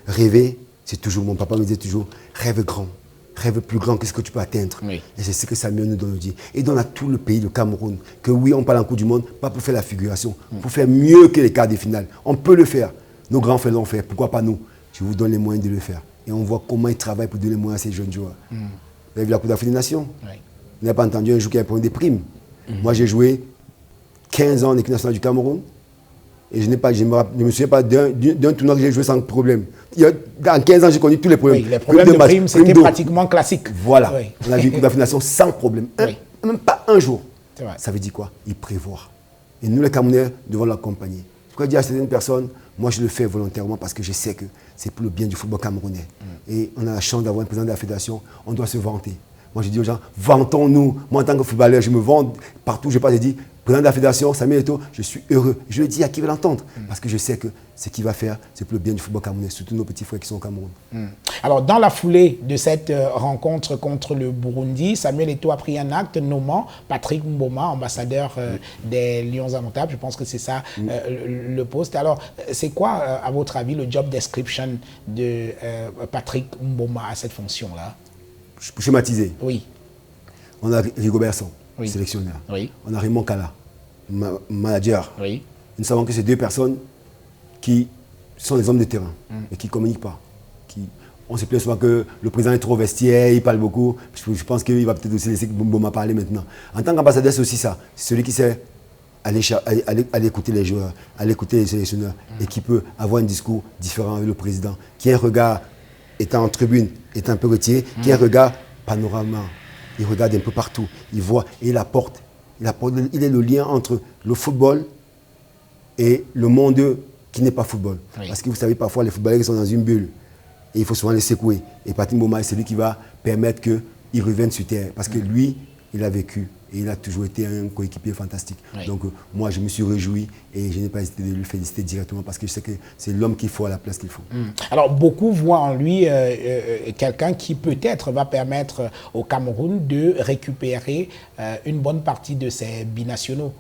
Rêver, c'est toujours, mon papa me disait toujours, rêve grand, rêve plus grand que ce que tu peux atteindre. Oui. Et c'est ce que Samuel nous donne dit. Et donne à tout le pays, le Cameroun, que oui, on parle en Coupe du Monde, pas pour faire la figuration, pour faire mieux que les quarts de finale. On peut le faire. Nos grands frères l'ont fait, pourquoi pas nous? Je vous donne les moyens de le faire. Et on voit comment ils travaillent pour donner les moyens à ces jeunes joueurs. Vous avez vu la Coupe d'Afrique des Nations? Vous n'avez pas entendu un joueur qui a pris des primes. Moi, j'ai joué 15 ans en équipe nationale du Cameroun. Et je ne me souviens pas d'un tournoi que j'ai joué sans problème. En 15 ans, j'ai connu tous les problèmes. Oui, les problèmes de primes, c'était pratiquement classique. Voilà. Oui. On a vu une Coupe d'Afrique des Nations sans problème. Même pas un jour. Ça veut dire quoi? Il prévoit. Et nous, les Camerounais, devons l'accompagner. Je pourrais dire à certaines personnes, moi, je le fais volontairement parce que je sais que c'est pour le bien du football camerounais. Et on a la chance d'avoir un président de la fédération. On doit se vanter. Moi, je dis aux gens, vantons-nous. Moi, en tant que footballeur, je me vante partout. Je dis, président de la fédération, Samuel Eto'o, je suis heureux. Je le dis à qui veut l'entendre. Parce que je sais que ce qu'il va faire, c'est pour le bien du football camerounais, surtout nos petits frères qui sont au Cameroun. Alors, dans la foulée de cette rencontre contre le Burundi, Samuel Eto'o a pris un acte nommant Patrick Mboma, ambassadeur des Lions Indomptables. Je pense que c'est ça le poste. Alors, c'est quoi, à votre avis, le job description de Patrick Mboma à cette fonction-là? pour schématiser, Oui. on a Rigobertson, Oui. sélectionneur. Oui. On a Raymond Kala, manager. Oui. Nous savons que c'est deux personnes qui sont des hommes de terrain et qui ne communiquent pas. On se plaint souvent que le président est trop au vestiaire, il parle beaucoup. Je pense qu'il va peut-être aussi laisser Bouma parler maintenant. En tant qu'ambassadeur, c'est aussi ça. C'est celui qui sait aller écouter les joueurs, aller écouter les sélectionneurs et qui peut avoir un discours différent avec le président, qui a un regard, étant en tribune, étant un peu retiré, qui a un regard panorama. Il regarde un peu partout, il voit et il apporte. Il est le lien entre le football et le monde qui n'est pas football. Oui. Parce que vous savez, parfois, les footballeurs sont dans une bulle. Et il faut souvent les secouer. Et Patrick Mboma, c'est lui qui va permettre qu'ils reviennent sur terre. Parce que lui, il a vécu et il a toujours été un coéquipier fantastique. Oui. Donc moi, je me suis réjoui et je n'ai pas hésité de le féliciter directement parce que je sais que c'est l'homme qu'il faut à la place qu'il faut. Alors, beaucoup voient en lui quelqu'un qui peut-être va permettre au Cameroun de récupérer une bonne partie de ses binationaux.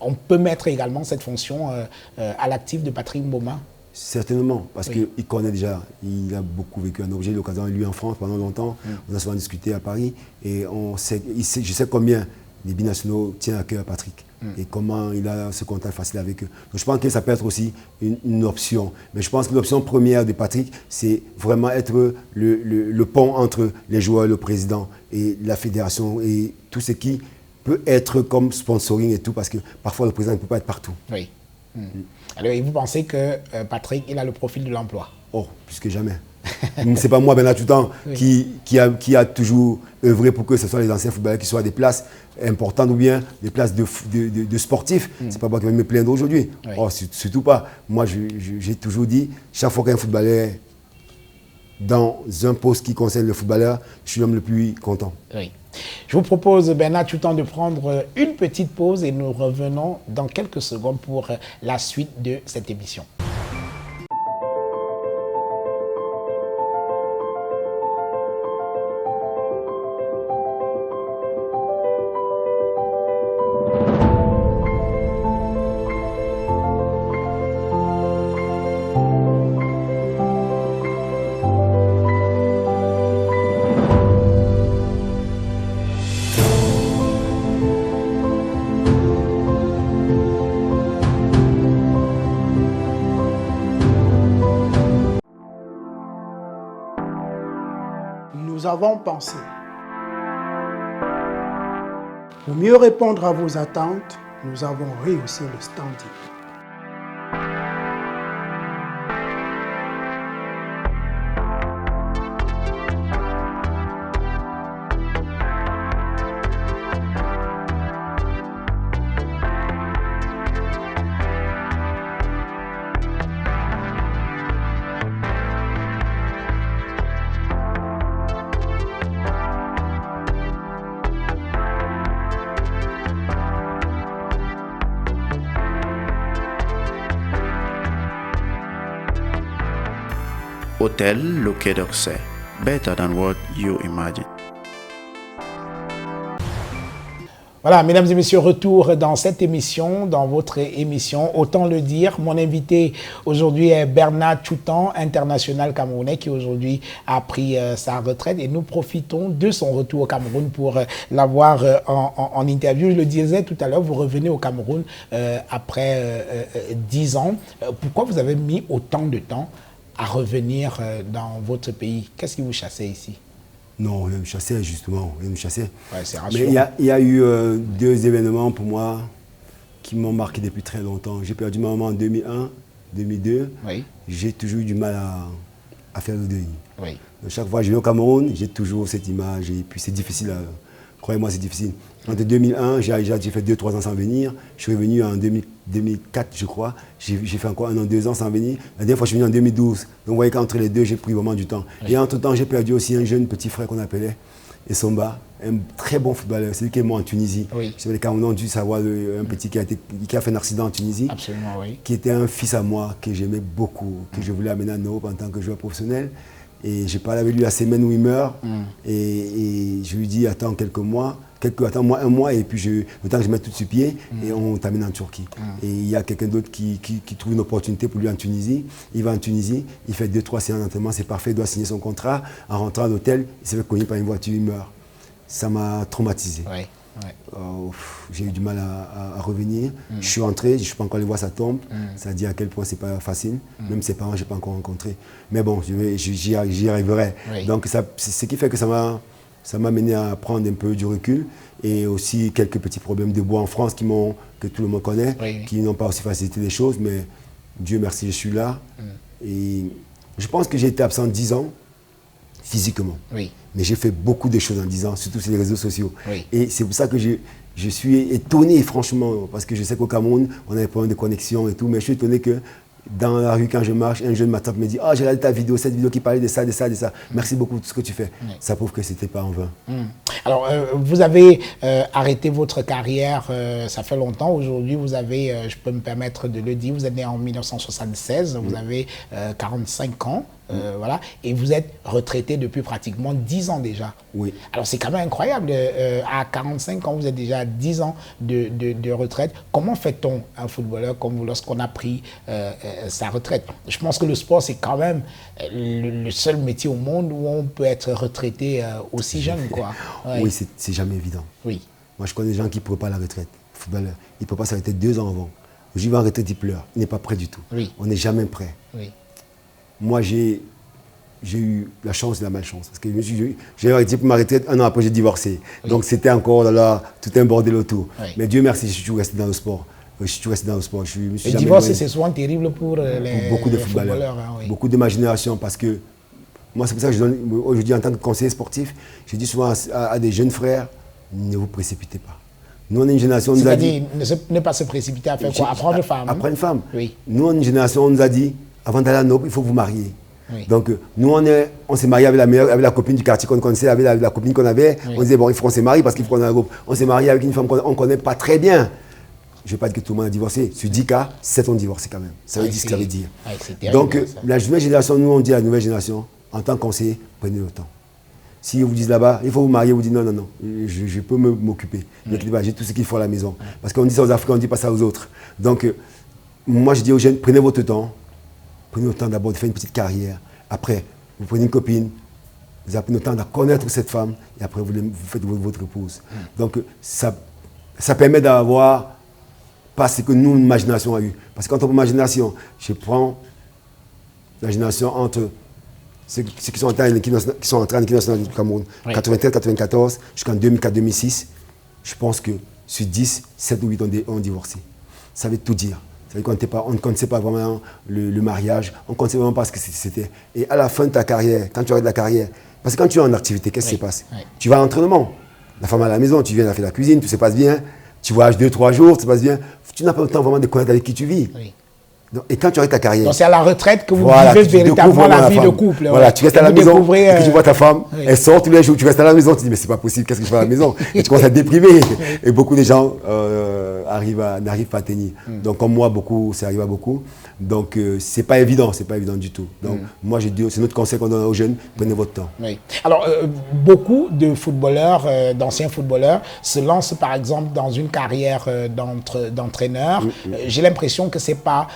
On peut mettre également cette fonction à l'actif de Patrick Mboma. Certainement, parce qu'il connaît déjà, il a beaucoup vécu un objet, l'occasion lui en France pendant longtemps, on a souvent discuté à Paris, et je sais combien les binationaux tiennent à cœur à Patrick, et comment il a ce contact facile avec eux. Donc je pense que ça peut être aussi une option, mais je pense que l'option première de Patrick, c'est vraiment être le pont entre les joueurs, le président et la fédération, et tout ce qui peut être comme sponsoring et tout, parce que parfois le président ne peut pas être partout. Oui. Alors, et vous pensez que Patrick, il a le profil de l'emploi? Oh, plus que jamais. C'est pas moi, Bernard Toutan, qui a toujours œuvré pour que ce soit les anciens footballeurs qui soient à des places importantes ou bien des places de sportifs. C'est pas moi qui vais me plaindre aujourd'hui. Oui. Oh, surtout pas. Moi, j'ai toujours dit, chaque fois qu'un footballeur est dans un poste qui concerne le footballeur, je suis l'homme le plus content. Oui. Je vous propose, Bernard Toutan, de prendre une petite pause et nous revenons dans quelques secondes pour la suite de cette émission. Nous avons pensé. Pour mieux répondre à vos attentes, nous avons rehaussé le standing. Hôtel Le Quai d'Orsay. Better than what you imagine. Voilà, mesdames et messieurs, retour dans cette émission, dans votre émission, Autant le dire. Mon invité aujourd'hui est Bernard Toutan, international camerounais, qui aujourd'hui a pris sa retraite et nous profitons de son retour au Cameroun pour l'avoir en interview. Je le disais tout à l'heure, vous revenez au Cameroun après 10 ans. Pourquoi vous avez mis autant de temps à revenir dans votre pays? Qu'est-ce qui vous chassait ici? Non, rien me chassait justement, rien me chassait. Ouais, c'est mais il y a eu deux événements pour moi qui m'ont marqué depuis très longtemps. J'ai perdu ma maman en 2001, 2002. Oui. J'ai toujours eu du mal à faire le deuil. Oui. Donc, chaque fois que je vais au Cameroun, j'ai toujours cette image et puis c'est difficile. Croyez-moi, c'est difficile. Entre 2001, j'ai fait 2-3 ans sans venir. Je suis revenu en 2004, je crois. J'ai fait encore 1 an, 2 ans sans venir. La dernière fois, je suis venu en 2012. Donc, vous voyez qu'entre les deux, j'ai pris vraiment du temps. Oui. Et entre-temps, j'ai perdu aussi un jeune petit frère qu'on appelait Essomba, un très bon footballeur. C'est lui qui est mort en Tunisie. Oui. Les Camerounais ont dû savoir un petit qui a fait un accident en Tunisie. Absolument, oui. Qui était un fils à moi, que j'aimais beaucoup, que je voulais amener en Europe en tant que joueur professionnel. Et j'ai parlé avec lui la semaine où il meurt. Et je lui dis, attends quelques mois. Attends, un mois, et puis le temps que je mette tout sur pied, et on t'amène en Turquie. Et il y a quelqu'un d'autre qui trouve une opportunité pour lui en Tunisie. Il va en Tunisie, il fait 2-3 séances d'entraînement, c'est parfait, il doit signer son contrat. En rentrant à l'hôtel, il s'est fait cogner par une voiture, il meurt. Ça m'a traumatisé. Ouais. J'ai eu du mal à revenir. Je suis rentré, je ne suis pas encore allé voir sa tombe. Ça dit à quel point c'est pas facile. Même ses parents, je n'ai pas encore rencontré. Mais bon, j'y arriverai. Oui. Donc c'est ce qui fait que ça m'a mené à prendre un peu du recul. Et aussi quelques petits problèmes de bois en France que tout le monde connaît, qui n'ont pas aussi facilité les choses. Mais Dieu merci, je suis là. Et je pense que j'ai été absent 10 ans. Physiquement. Oui. Mais j'ai fait beaucoup de choses en 10 ans, surtout sur les réseaux sociaux. Oui. Et c'est pour ça que je suis étonné, franchement, parce que je sais qu'au Cameroun, on a des problèmes de connexion et tout, mais je suis étonné que dans la rue, quand je marche, un jeune m'attend et me dit « Ah, j'ai regardé ta vidéo, cette vidéo qui parlait de ça, de ça, de ça. Merci beaucoup pour tout ce que tu fais. Ça prouve que ce n'était pas en vain. Alors, vous avez arrêté votre carrière, ça fait longtemps. Aujourd'hui, vous avez, je peux me permettre de le dire, vous êtes né en 1976, vous avez 45 ans. Voilà, et vous êtes retraité depuis pratiquement 10 ans déjà. Oui. Alors c'est quand même incroyable, à 45 ans, vous êtes déjà à 10 ans de retraite. Comment fait-on un footballeur comme vous lorsqu'on a pris sa retraite? Je pense que le sport, c'est quand même le seul métier au monde où on peut être retraité aussi jeune, quoi. Ouais. Oui, c'est jamais évident. Oui. Moi, je connais des gens qui ne pourraient pas la retraite, footballeur. Il ne peut pas s'arrêter 2 ans avant. J'y vais en retraite, il pleure. Il n'est pas prêt du tout. Oui. On n'est jamais prêt. Oui. Moi, j'ai eu la chance et la malchance. Parce que j'ai arrêté pour ma retraite, 1 an après, j'ai divorcé. Oui. Donc, c'était encore là, tout un bordel autour. Oui. Mais Dieu merci, je suis toujours resté dans le sport. Je suis toujours resté dans le sport. Le divorce, c'est souvent terrible pour beaucoup de footballeurs. Hein, oui. Beaucoup de ma génération, parce que moi, c'est pour ça que je donne, aujourd'hui, en tant que conseiller sportif, je dis souvent à des jeunes frères, ne vous précipitez pas. Nous, on est une génération, on nous a dit... Ne pas se précipiter à faire quoi? Apprendre une femme. Apprendre une femme. Oui. Nous, on est une génération, on nous a dit, avant d'aller à Noble, il faut que vous mariez. Oui. Donc, nous, on s'est marié avec la copine du quartier qu'on connaissait, avec la copine qu'on avait. Oui. On disait, bon, il faut qu'on se marie parce qu'il faut qu'on ait un groupe. On s'est marié avec une femme qu'on ne connaît pas très bien. Je ne veux pas dire que tout le monde a divorcé. Sur 10 cas, 7 ont divorcé quand même. Ça veut dire ce que ça veut dire. Donc, la nouvelle génération, nous, on dit à la nouvelle génération, en tant que conseiller, prenez le temps. Si vous disent là-bas, il faut vous marier, vous dites non, non, non, je peux m'occuper. J'ai tout ce qu'il faut à la maison. Parce qu'on dit ça aux Africains, on ne dit pas ça aux autres. Donc, moi, je dis aux jeunes, prenez votre temps. Prenez le temps d'abord de faire une petite carrière. Après, vous prenez une copine, vous avez le temps de connaître cette femme, et après, vous faites votre épouse. Donc, ça permet d'avoir pas ce que nous, ma génération a eu. Parce que quand on prend ma génération, je prends la génération entre ceux qui sont entrés en équipe nationale du Cameroun, 93-94, jusqu'en 2004-2006, je pense que sur 10, 7 ou 8 ont divorcé. Ça veut tout dire. Ça veut dire qu'on ne connaissait pas vraiment le mariage, on ne connaissait vraiment pas ce que c'était. Et à la fin de ta carrière, quand tu arrêtes la carrière, parce que quand tu es en activité, qu'est-ce qui se passe? Tu vas à l'entraînement, la femme à la maison, tu viens faire la cuisine, tout se passe bien, tu voyages 2-3 jours, tout se passe bien. Tu n'as pas le temps vraiment de connaître avec qui tu vis. Donc, et quand tu arrêtes ta carrière... Donc c'est à la retraite que vous vivez véritablement la vie de couple. Voilà, tu restes à la maison, et que tu vois ta femme, elle sort tous les jours, tu restes à la maison, tu te dis mais c'est pas possible, qu'est-ce que je fais à la maison? Et tu commences à te déprimer. Et beaucoup de gens n'arrivent pas à tenir. Donc comme moi, ça arrive à beaucoup. Donc c'est pas évident du tout. Donc moi j'ai dit, c'est notre conseil qu'on donne aux jeunes, prenez votre temps. Oui. Alors beaucoup de footballeurs, d'anciens footballeurs, se lancent par exemple dans une carrière d'entraîneur. J'ai l'impression que c'est pas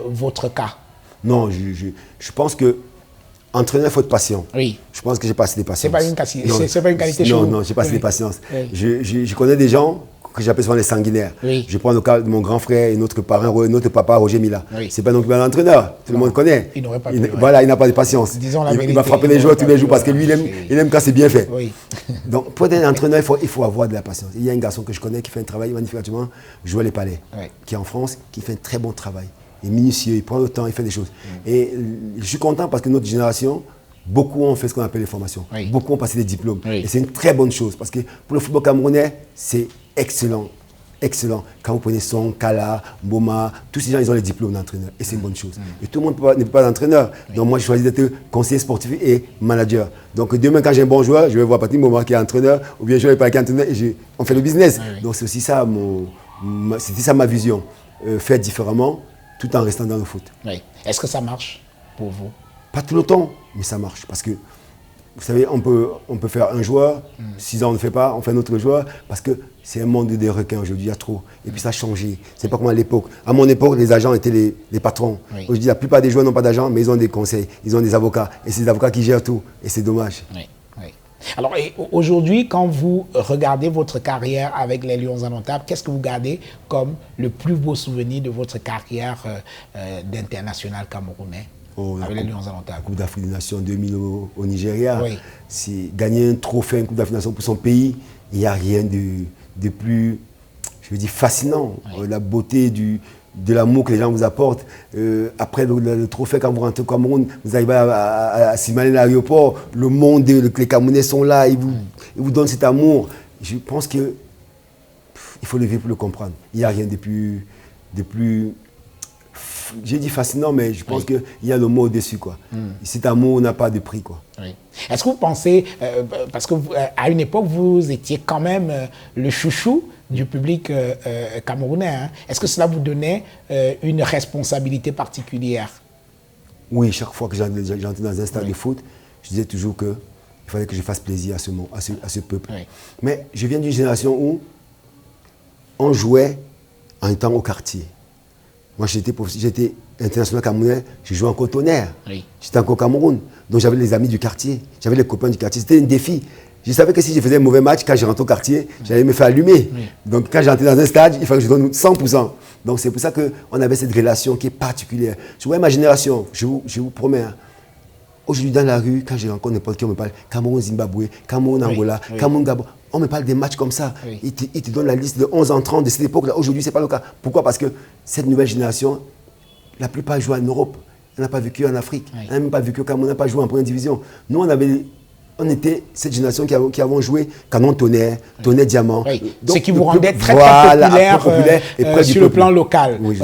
votre cas. Non, je pense que entraîneur, il faut être patient. Oui. Je pense que j'ai pas assez de patience. C'est pas une qualité chez vous. Non, j'ai pas assez de patience. Oui. Je connais des gens que j'appelle souvent les sanguinaires. Oui. Je prends le cas de mon grand frère et notre parrain, notre papa Roger Mila. Oui. C'est pas non plus un entraîneur, tout le monde connaît. Il n'aurait pas Voilà, il n'a pas de patience. Il va frapper les joueurs tous les jours parce que lui, il aime quand c'est bien fait. Oui. Donc pour être un entraîneur, il faut avoir de la patience. Il y a un garçon que je connais qui fait un travail magnifiquement, Joël Palais, qui est en France, qui fait un très bon travail. Il est minutieux, il prend le temps, il fait des choses. Et je suis content parce que notre génération, beaucoup ont fait ce qu'on appelle les formations. Oui. Beaucoup ont passé des diplômes. Oui. Et c'est une très bonne chose parce que pour le football camerounais, c'est excellent. Excellent. Quand vous prenez Son, Kala, Boma, tous ces gens, ils ont les diplômes d'entraîneur. Et c'est une bonne chose. Et tout le monde ne peut pas être entraîneur. Donc moi, j'ai choisi d'être conseiller sportif et manager. Donc demain, quand j'ai un bon joueur, je vais voir Patrick Boma qui est entraîneur, ou bien je vais parler qui est entraîneur et on fait le business. Oui. Donc c'est aussi ça, c'était ça ma vision. Faire différemment, tout en restant dans le foot. Oui. Est-ce que ça marche pour vous? Pas tout le temps, mais ça marche. Parce que vous savez, on peut faire un joueur, 6 ans on ne fait pas, on fait un autre joueur, parce que c'est un monde des requins aujourd'hui, il y a trop. Et puis ça a changé. C'est pas comme à l'époque. À mon époque, les agents étaient les patrons. Oui. Aujourd'hui, la plupart des joueurs n'ont pas d'agents, mais ils ont des conseils, ils ont des avocats. Et c'est des avocats qui gèrent tout. Et c'est dommage. Oui, oui. Alors aujourd'hui, quand vous regardez votre carrière avec les Lions Indomptables, qu'est-ce que vous gardez comme le plus beau souvenir de votre carrière d'international camerounais? Avec les Lions Indomptables. Coupe d'Afrique des Nations 2000 au Nigeria. Oui. C'est gagner un trophée, une Coupe d'Afrique des Nations pour son pays. Il n'y a rien de plus, je veux dire, fascinant. Oui. La beauté de l'amour que les gens vous apportent. Après le trophée, quand vous rentrez au Cameroun, vous arrivez à Simané à l'aéroport, le monde, les Camerounais sont là, ils vous donnent cet amour. Je pense qu'il faut le vivre pour le comprendre. Il n'y a rien de plus j'ai dit fascinant, mais je pense qu'il y a le mot au-dessus, quoi. Cet amour n'a pas de prix, quoi. Oui. Est-ce que vous pensez, parce que à une époque, vous étiez quand même le chouchou du public camerounais, hein? Est-ce que cela vous donnait une responsabilité particulière? Oui, chaque fois que j'entrais dans un stade de foot, je disais toujours qu'il fallait que je fasse plaisir à ce peuple. Oui. Mais je viens d'une génération où on jouait en étant au quartier. Moi, j'étais international camerounais, je jouais encore au Tonnerre. Oui. J'étais encore au Cameroun. Donc, j'avais les amis du quartier, j'avais les copains du quartier. C'était un défi. Je savais que si je faisais un mauvais match, quand je rentrais au quartier, j'allais me faire allumer. Oui. Donc, quand j'entrais dans un stade, il fallait que je donne 100%. Donc, c'est pour ça qu'on avait cette relation qui est particulière. Je vois ma génération, je vous promets, hein, aujourd'hui, dans la rue, quand je rencontre n'importe qui, on me parle Cameroun, Zimbabwe, Cameroun, Angola, Cameroun, Gabon. On me parle des matchs comme ça. Oui. Ils te donnent la liste de 11 entrants de cette époque-là. Aujourd'hui, ce n'est pas le cas. Pourquoi? Parce que cette nouvelle génération, la plupart jouent en Europe. Elle n'a pas vécu en Afrique. Oui. Elle n'a même pas vécu au Cameroun. Elle n'a pas joué en première division. Nous, on était cette génération qui avons joué Canon Tonnerre, Tonnerre Diamant. Oui. Ce qui vous rendait très populaire et sur le plan local. Oui,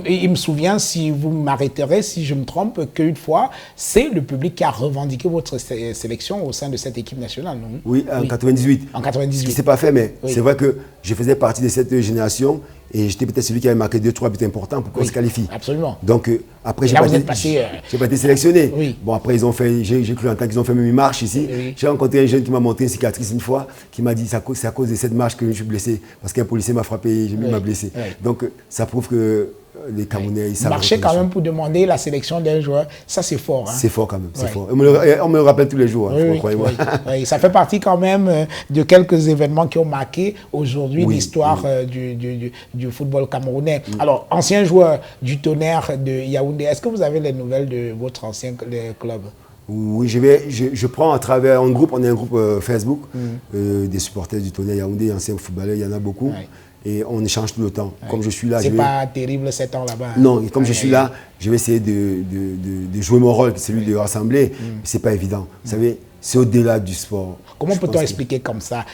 il me souvient, si vous m'arrêterez, si je me trompe, qu'une fois, c'est le public qui a revendiqué votre sélection au sein de cette équipe nationale, non? Oui, en 98. En 98. Ce qui ne s'est pas fait, mais c'est vrai que je faisais partie de cette génération et j'étais peut-être celui qui avait marqué 2-3 buts importants pour qu'on se qualifie. Absolument. Donc après, j'ai pas été sélectionné. Oui. Bon, après, j'ai cru en temps qu'ils ont fait même une marche ici. Oui. J'ai rencontré un jeune qui m'a montré une cicatrice une fois, qui m'a dit c'est à cause de cette marche que je suis blessé, parce qu'un policier m'a frappé et m'a blessé. Oui. Donc ça prouve que les Camerounais, ils savent. Marcher quand même pour demander la sélection d'un joueur, ça c'est fort. Hein? C'est fort quand même, c'est fort. On me le rappelle tous les jours, croyez-moi. Oui. Ça fait partie quand même de quelques événements qui ont marqué aujourd'hui l'histoire du football camerounais. Alors, ancien joueur du Tonnerre de Yaoundé, est-ce que vous avez les nouvelles de votre ancien club? Oui, je prends à travers un groupe, on est un groupe Facebook, des supporters du Tonnerre Yaoundé, anciens footballeurs, il y en a beaucoup. Oui. Et on échange tout le temps. Oui. Comme je suis là, c'est pas terrible 7 ans là-bas. Hein. Non, comme je suis là, je vais essayer de jouer mon rôle, celui de rassembler. C'est pas évident. Vous savez, c'est au-delà du sport. Comment peut-on expliquer comme ça,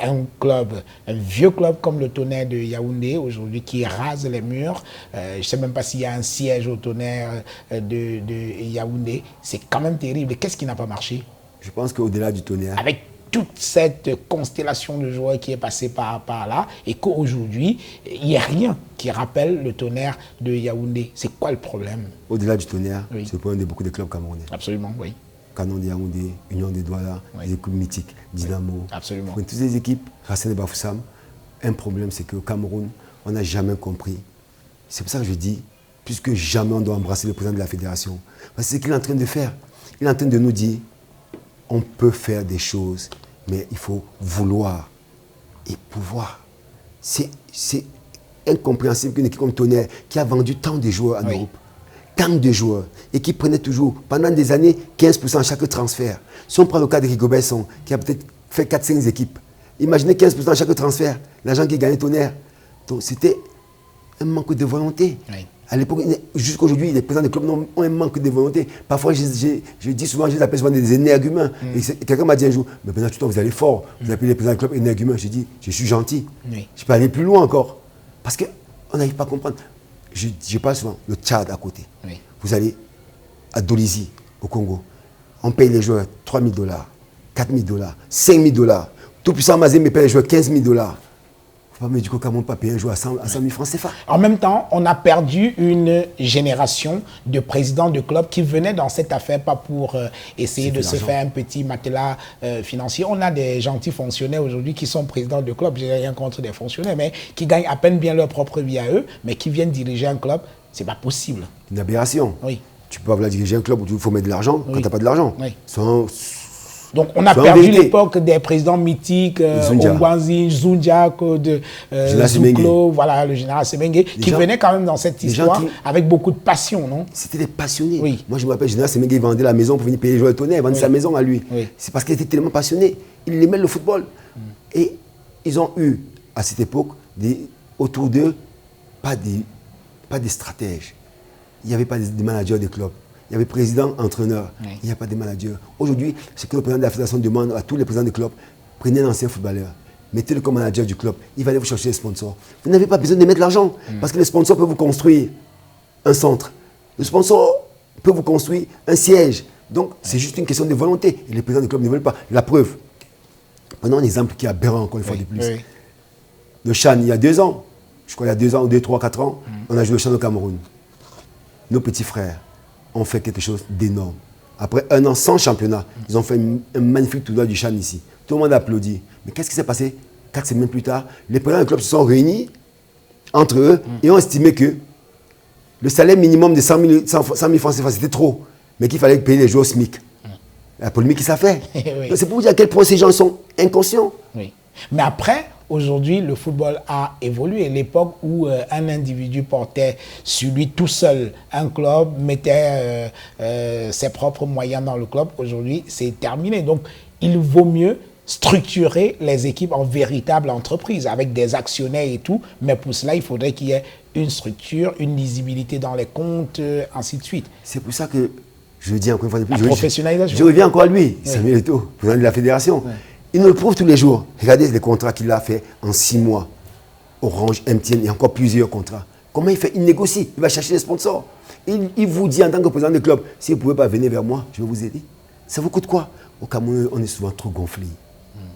un club, un vieux club comme le Tonnerre de Yaoundé aujourd'hui qui rase les murs, je ne sais même pas s'il y a un siège au Tonnerre de Yaoundé, c'est quand même terrible. Qu'est-ce qui n'a pas marché? Je pense qu'au-delà du Tonnerre, avec toute cette constellation de joueurs qui est passée par là, et qu'aujourd'hui, il n'y a rien qui rappelle le Tonnerre de Yaoundé. C'est quoi le problème? Au-delà du Tonnerre, c'est le problème de beaucoup de clubs camerounais. Absolument, oui. Canon de Yaoundé, Union des Douala, les équipes mythiques, Dynamo. Absolument. Toutes ces équipes, Racine et Bafoussam, un problème, c'est qu'au Cameroun, on n'a jamais compris. C'est pour ça que je dis, plus que jamais, on doit embrasser le président de la fédération. Parce que c'est ce qu'il est en train de faire. Il est en train de nous dire, on peut faire des choses, mais il faut vouloir et pouvoir. C'est incompréhensible qu'une équipe comme Tonnerre, qui a vendu tant de joueurs en Europe, tant de joueurs, et qui prenait toujours, pendant des années, 15% à chaque transfert. Si on prend le cas de Rigobert Song, qui a peut-être fait 4-5 équipes, imaginez 15% à chaque transfert, l'agent qui gagnait Tonnerre. Donc c'était un manque de volonté. Oui. À l'époque, jusqu'aujourd'hui, les présidents des clubs ont un manque de volonté. Parfois, je dis souvent, je les appelle souvent des énergumens. Et quelqu'un m'a dit un jour, mais pendant tout le temps, vous allez fort. Vous appelez les présidents des clubs énergumens. J'ai dit, je suis gentil. Oui. Je peux aller plus loin encore. Parce qu'on n'arrive pas à comprendre. Je parle souvent, le Tchad à côté. Oui. Vous allez à Dolisie, au Congo. On paye les joueurs $3 000, $4 000, $5 000. Tout puissant Mazé me paye les joueurs $15 000. faut pas me dire qu'au Cameroun, pas payer un joueur à 100 000 francs CFA. En même temps, on a perdu une génération de présidents de clubs qui venaient dans cette affaire pas pour essayer de se faire un petit matelas financier. On a des gentils fonctionnaires aujourd'hui qui sont présidents de clubs, j'ai rien contre des fonctionnaires, mais qui gagnent à peine bien leur propre vie à eux, mais qui viennent diriger un club, c'est pas possible. Une aberration. Oui. Tu peux pas diriger un club où il faut mettre de l'argent quand tu n'as pas de l'argent. Oui. Donc, on a perdu l'époque des présidents mythiques, Ongwanzi, Zundiak, Zouklo, voilà, le général Semengue, qui venaient quand même dans cette histoire avec beaucoup de passion, non? C'était des passionnés. Oui. Moi, je me rappelle, le général Semengue, il vendait la maison pour venir payer les joueurs de tonnerre, il vendait sa maison à lui. Oui. C'est parce qu'il était tellement passionné. Il aimait le football. Et ils ont eu, à cette époque, autour d'eux, pas des stratèges. Il n'y avait pas des managers des clubs. Il y avait président, entraîneur. Oui. Il n'y a pas de manager. Aujourd'hui, ce que le président de la fédération demande à tous les présidents des clubs, prenez un ancien footballeur, mettez-le comme manager du club, il va aller vous chercher les sponsors. Vous n'avez pas besoin de mettre l'argent, parce que les sponsors peuvent vous construire un centre. Le sponsor peut vous construire un siège. Donc, c'est juste une question de volonté. Et les présidents des clubs ne veulent pas. La preuve, prenons un exemple qui est aberrant encore une fois de plus. Oui. Le CHAN, il y a 2 ans, je crois il y a 2 ans, 2, 3, 4 ans, on a joué le CHAN au Cameroun. Nos petits frères ont fait quelque chose d'énorme. Après 1 an sans championnat, ils ont fait un magnifique tournoi du CHAN ici. Tout le monde a applaudi. Mais qu'est-ce qui s'est passé 4 semaines plus tard, les présidents du club se sont réunis entre eux et ont estimé que le salaire minimum de 100 000 francs CFA, c'était trop, mais qu'il fallait payer les joueurs au SMIC. La polémique qui s'est fait. Oui. C'est pour vous dire à quel point ces gens sont inconscients. Oui. Mais après, aujourd'hui, le football a évolué. L'époque où un individu portait sur lui tout seul un club, mettait ses propres moyens dans le club, aujourd'hui, c'est terminé. Donc, il vaut mieux structurer les équipes en véritable entreprise avec des actionnaires et tout. Mais pour cela, il faudrait qu'il y ait une structure, une lisibilité dans les comptes, ainsi de suite. C'est pour ça que je dis encore une fois de plus, professionnalisation. Je reviens encore à lui, Samuel Eto'o, président de la fédération. Oui. Il nous le prouve tous les jours. Regardez les contrats qu'il a fait en 6 mois. Orange, MTN et encore plusieurs contrats. Comment il fait? Il négocie, il va chercher les sponsors. Il vous dit en tant que président du club, si vous ne pouvez pas venir vers moi, je vais vous aider. Ça vous coûte quoi? Au Cameroun, on est souvent trop gonflé.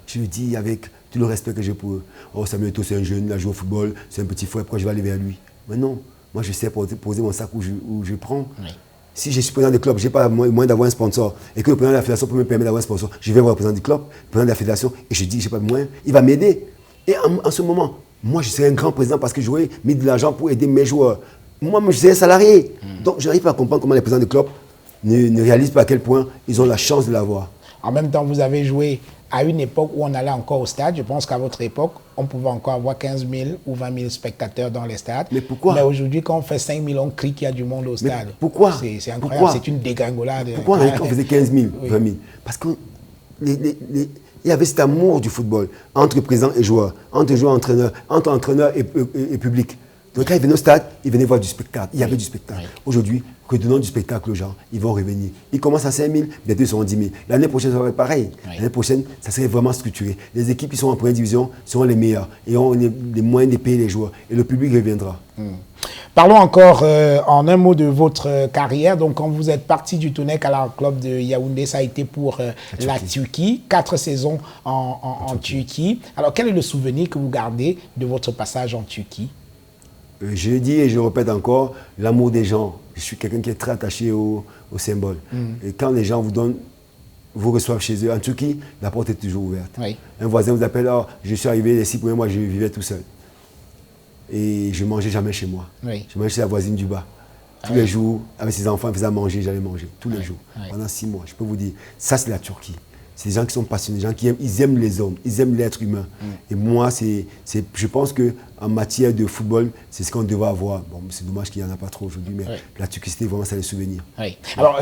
Je le dis avec tout le respect que j'ai pour eux. Oh, Samuel Eto'o, c'est un jeune, il a joué au football, c'est un petit frère, pourquoi je vais aller vers lui? Mais non, moi je sais poser mon sac où je prends. Oui. Si je suis président du club, je n'ai pas moyen d'avoir un sponsor et que le président de la fédération peut me permettre d'avoir un sponsor, je vais voir le président du club, le président de la fédération et je dis que je n'ai pas de moyens, il va m'aider. Et en ce moment, moi je serai un grand président parce que j'aurais mis de l'argent pour aider mes joueurs. Moi, je serai un salarié. Donc je n'arrive pas à comprendre comment les présidents du club ne réalisent pas à quel point ils ont la chance de l'avoir. En même temps, vous avez joué à une époque où on allait encore au stade. Je pense qu'à votre époque, on pouvait encore avoir 15 000 ou 20 000 spectateurs dans les stades. Mais pourquoi? Mais aujourd'hui, quand on fait 5 000, on crie qu'il y a du monde au stade. Mais pourquoi? C'est incroyable, c'est une dégringolade. Pourquoi on faisait 15 000, 20 000? Parce qu'il y avait cet amour du football entre président et joueur, entre joueur et entraîneur, entre entraîneur et public. Donc quand ils venaient au stade, ils venaient voir du spectacle. Il y avait du spectacle. Aujourd'hui, redonnons du spectacle aux gens, ils vont revenir. Ils commencent à 5 000, bientôt ils seront 10 000. L'année prochaine, ça va être pareil. L'année prochaine, ça serait vraiment structuré. Les équipes qui sont en première division seront les meilleures et auront les moyens de payer les joueurs. Et le public reviendra. Parlons encore en un mot de votre carrière. Donc, quand vous êtes parti du Tounek à la club de Yaoundé, ça a été pour la Turquie. 4 saisons en Turquie. Alors, quel est le souvenir que vous gardez de votre passage en Turquie? Je dis et je répète encore, l'amour des gens. Je suis quelqu'un qui est très attaché au symbole. Et quand les gens vous reçoivent chez eux, en Turquie, la porte est toujours ouverte. Oui. Un voisin vous appelle, oh, je suis arrivé les 6 premiers mois, je vivais tout seul. Et je ne mangeais jamais chez moi. Oui. Je mangeais chez la voisine du bas. Tous les jours, avec ses enfants, ils faisaient à manger, j'allais manger. Tous les jours. Pendant 6 mois, je peux vous dire, ça c'est la Turquie. C'est des gens qui sont passionnés, des gens qui aiment, ils aiment les hommes, ils aiment l'être humain. Et moi, je pense qu'en matière de football, c'est ce qu'on devrait avoir. Bon, c'est dommage qu'il n'y en a pas trop aujourd'hui, mais la Turquie, c'était vraiment ça les souvenirs. Oui. Alors,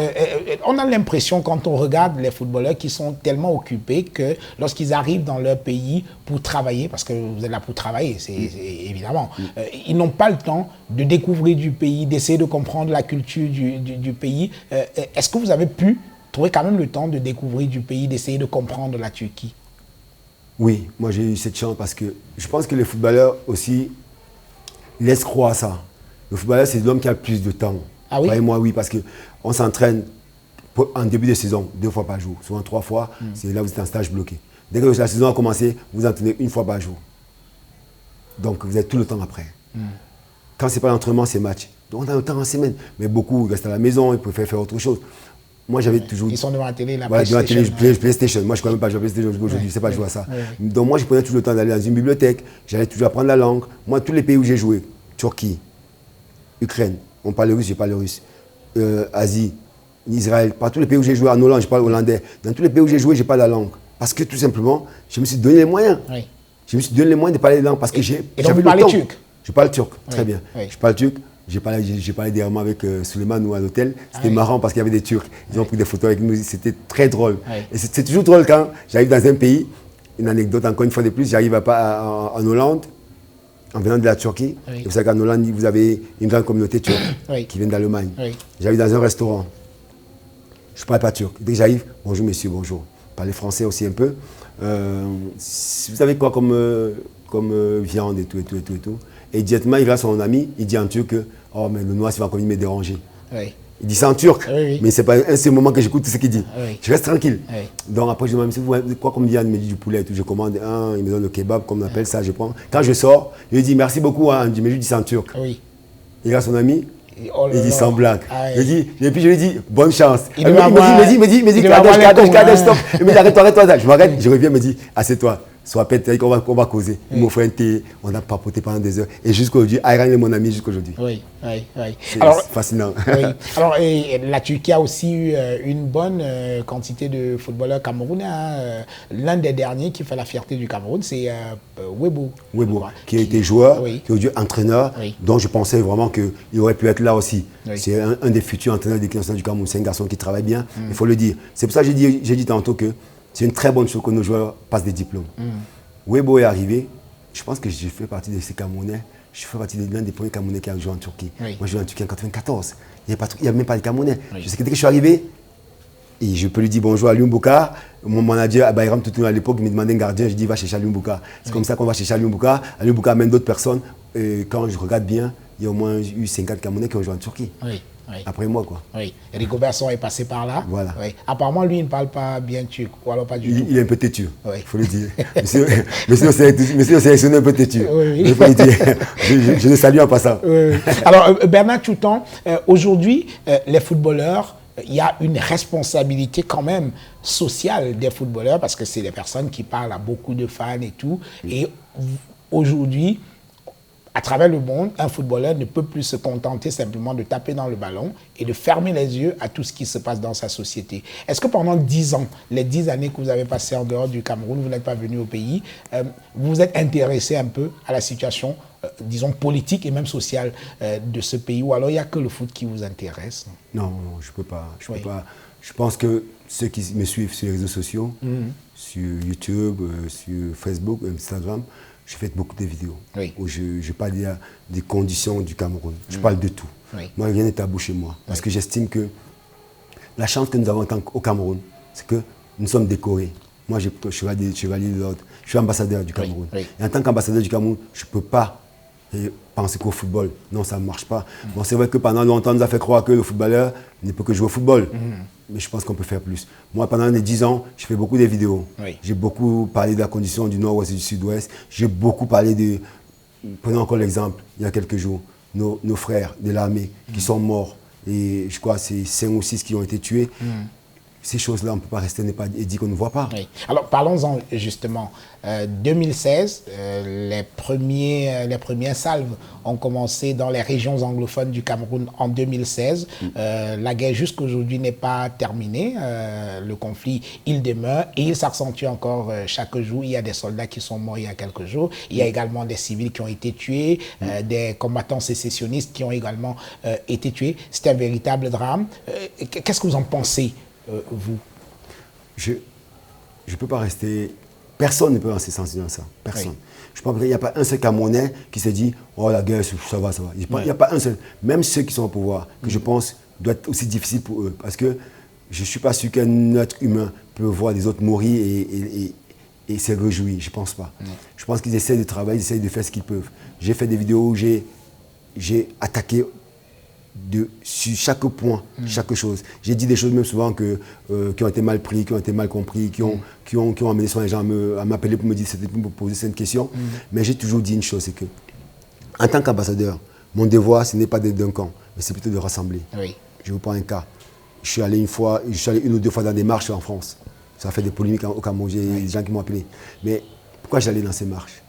on a l'impression, quand on regarde les footballeurs qui sont tellement occupés que lorsqu'ils arrivent dans leur pays pour travailler, parce que vous êtes là pour travailler, évidemment, ils n'ont pas le temps de découvrir du pays, d'essayer de comprendre la culture du pays. Est-ce que vous avez pu trouver quand même le temps de découvrir du pays, d'essayer de comprendre la Turquie? Oui, moi j'ai eu cette chance parce que je pense que les footballeurs aussi laissent croire ça. Le footballeur, c'est l'homme qui a le plus de temps. Ah oui? Croyez-moi, oui, parce qu'on s'entraîne en début de saison 2 fois par jour, souvent 3 fois, c'est là où vous êtes en stage bloqué. Dès que la saison a commencé, vous entraînez 1 fois par jour. Donc vous êtes tout le temps après. Quand ce n'est pas l'entraînement, c'est match. Donc on a le temps en semaine. Mais beaucoup restent à la maison, ils préfèrent faire autre chose. Moi, j'avais toujours... Ils sont devant la télé, la voilà, devant la télé, PlayStation. PlayStation. Moi, je ne connais même pas jouer à PlayStation aujourd'hui, je ne sais pas jouer à ça. Donc moi, je prenais toujours le temps d'aller dans une bibliothèque. J'allais toujours apprendre la langue. Moi, tous les pays où j'ai joué, Turquie, Ukraine, on parle russe, je parle russe. Asie, Israël, par tous les pays où j'ai joué, en Hollande, je parle hollandais. Dans tous les pays où j'ai joué, je parle la langue. Parce que tout simplement, je me suis donné les moyens. Oui. Je me suis donné les moyens de parler les langues parce que j'ai... Et donc vous parlez turc? Je parle turc, très bien. Oui. Je parle turc. J'ai parlé dernièrement avec Suleiman ou à l'hôtel. C'était marrant parce qu'il y avait des Turcs. Ils ont pris des photos avec nous. C'était très drôle. Et c'est toujours drôle quand j'arrive dans un pays. Une anecdote encore une fois de plus. J'arrive en Hollande, en venant de la Turquie. Et vous savez qu'en Hollande, vous avez une grande communauté turque qui vient d'Allemagne. J'arrive dans un restaurant. Je ne parle pas turc. Dès que j'arrive, bonjour monsieur, bonjour. Je parlais français aussi un peu. Vous avez quoi comme viande et tout. Et directement, il va à son ami, il dit en turc que oh, mais le noir, il va encore me déranger. Oui. Il dit ça en turc, mais ce n'est pas un seul moment que j'écoute ce qu'il dit. Je reste tranquille. Donc après, je me dis, vous avez quoi comme viande? Il me dit du poulet et tout. Je commande un, il me donne le kebab, comme on appelle ça, je prends. Quand je sors, je lui dis merci beaucoup, hein. Mais je lui dis ça en turc. Il a son ami, il dit sans blague. Et puis je lui dis bonne chance. Il me dit, Kadesh, stop. Il me dit arrête-toi. Je m'arrête, je reviens, il me dit assieds-toi. Soit pète, on va causer. Il m'offre un thé, on a papoté pendant des heures. Et jusqu'aujourd'hui, Ayran est mon ami jusqu'aujourd'hui. Oui. C'est fascinant. Alors, la Turquie a aussi eu une bonne quantité de footballeurs camerounais. Hein. L'un des derniers qui fait la fierté du Cameroun, c'est Webo. Qui a été joueur, qui est aujourd'hui entraîneur, dont je pensais vraiment qu'il aurait pu être là aussi. C'est un des futurs entraîneurs de l'équipe nationale du Cameroun. C'est un garçon qui travaille bien, il faut le dire. C'est pour ça que j'ai dit tantôt que c'est une très bonne chose que nos joueurs passent des diplômes. Webo est arrivé, je pense que je fais partie de ces Camerounais. Je fais partie de l'un des premiers Camerounais qui a joué en Turquie. Moi, j'ai joué en Turquie en 1994. Il n'y avait même pas de Camerounais. Je sais que dès que je suis arrivé, et je peux lui dire bonjour à Alioune Boukar. Mon manager à Bayram Toutou à l'époque, il me demandait un gardien. Je dis va chercher Alioune Boukar. C'est comme ça qu'on va chercher Alioune Boukar. Alioune Boukar amène d'autres personnes. Et quand je regarde bien, il y a au moins eu 50 Camerounais qui ont joué en Turquie. Après moi, quoi. Rigobert Song est passé par là. Voilà. Apparemment, lui, il ne parle pas bien turc, ou alors pas du tout. Il est un peu têtu, il faut le dire. Monsieur sélectionné un peu têtu. Il faut le dire. Je le salue en passant. Alors, Bernard Toutan, aujourd'hui, les footballeurs, il y a une responsabilité quand même sociale des footballeurs, parce que c'est des personnes qui parlent à beaucoup de fans et tout. Et aujourd'hui, à travers le monde, un footballeur ne peut plus se contenter simplement de taper dans le ballon et de fermer les yeux à tout ce qui se passe dans sa société. Est-ce que pendant 10 ans, les 10 années que vous avez passées en dehors du Cameroun, vous n'êtes pas venu au pays, vous vous êtes intéressé un peu à la situation, disons, politique et même sociale de ce pays, ou alors il n'y a que le foot qui vous intéresse? Non, je ne peux pas. Je pense que ceux qui me suivent sur les réseaux sociaux, sur YouTube, sur Facebook, Instagram, je fais beaucoup de vidéos où je parle des conditions du Cameroun. Je parle de tout. Moi, rien n'est tabou chez moi. Parce que j'estime que la chance que nous avons au Cameroun, c'est que nous sommes décorés. Moi, je suis chevalier de l'ordre. Je suis ambassadeur du Cameroun. Et en tant qu'ambassadeur du Cameroun, je ne peux pas penser qu'au football. Non, ça ne marche pas. Bon, c'est vrai que pendant longtemps, on nous a fait croire que le footballeur ne peut que jouer au football. Mais je pense qu'on peut faire plus. Moi, pendant les 10 ans, je fais beaucoup de vidéos. J'ai beaucoup parlé de la condition du nord-ouest et du sud-ouest. J'ai beaucoup parlé de... Prenons encore l'exemple, il y a quelques jours, nos frères de l'armée qui sont morts. Et je crois que c'est 5 ou 6 qui ont été tués. Ces choses-là, on ne peut pas rester et dire qu'on ne voit pas. Alors, parlons-en justement. 2016, les premières salves ont commencé dans les régions anglophones du Cameroun en 2016. La guerre jusqu'à aujourd'hui n'est pas terminée. Le conflit, il demeure et il s'accentue encore chaque jour. Il y a des soldats qui sont morts il y a quelques jours. Il y a également des civils qui ont été tués, des combattants sécessionnistes qui ont également été tués. C'est un véritable drame. Qu'est-ce que vous en pensez, vous? Je ne peux pas rester... Personne ne peut rester sensible à ça. Personne. Je pense qu'il n'y a pas un seul Camerounais qui s'est dit « Oh, la guerre, ça va. » Il n'y a pas un seul. Même ceux qui sont au pouvoir, que je pense doit être aussi difficile pour eux. Parce que je ne suis pas sûr qu'un être humain peut voir des autres mourir et se réjouir. Je ne pense pas. Je pense qu'ils essaient de travailler, ils essaient de faire ce qu'ils peuvent. J'ai fait des vidéos où j'ai attaqué sur chaque point, chaque chose. J'ai dit des choses même souvent qui ont été mal prises, qui ont été mal comprises, qui ont amené souvent les gens à m'appeler pour me dire, pour me poser cette question. Mais j'ai toujours dit une chose, c'est que, en tant qu'ambassadeur, mon devoir, ce n'est pas d'être d'un camp, mais c'est plutôt de rassembler. Oui. Je vous prends un cas. Je suis allé une ou deux fois dans des marches en France. Ça a fait des polémiques au Cameroun, j'ai des gens qui m'ont appelé. Mais pourquoi j'allais dans ces marches?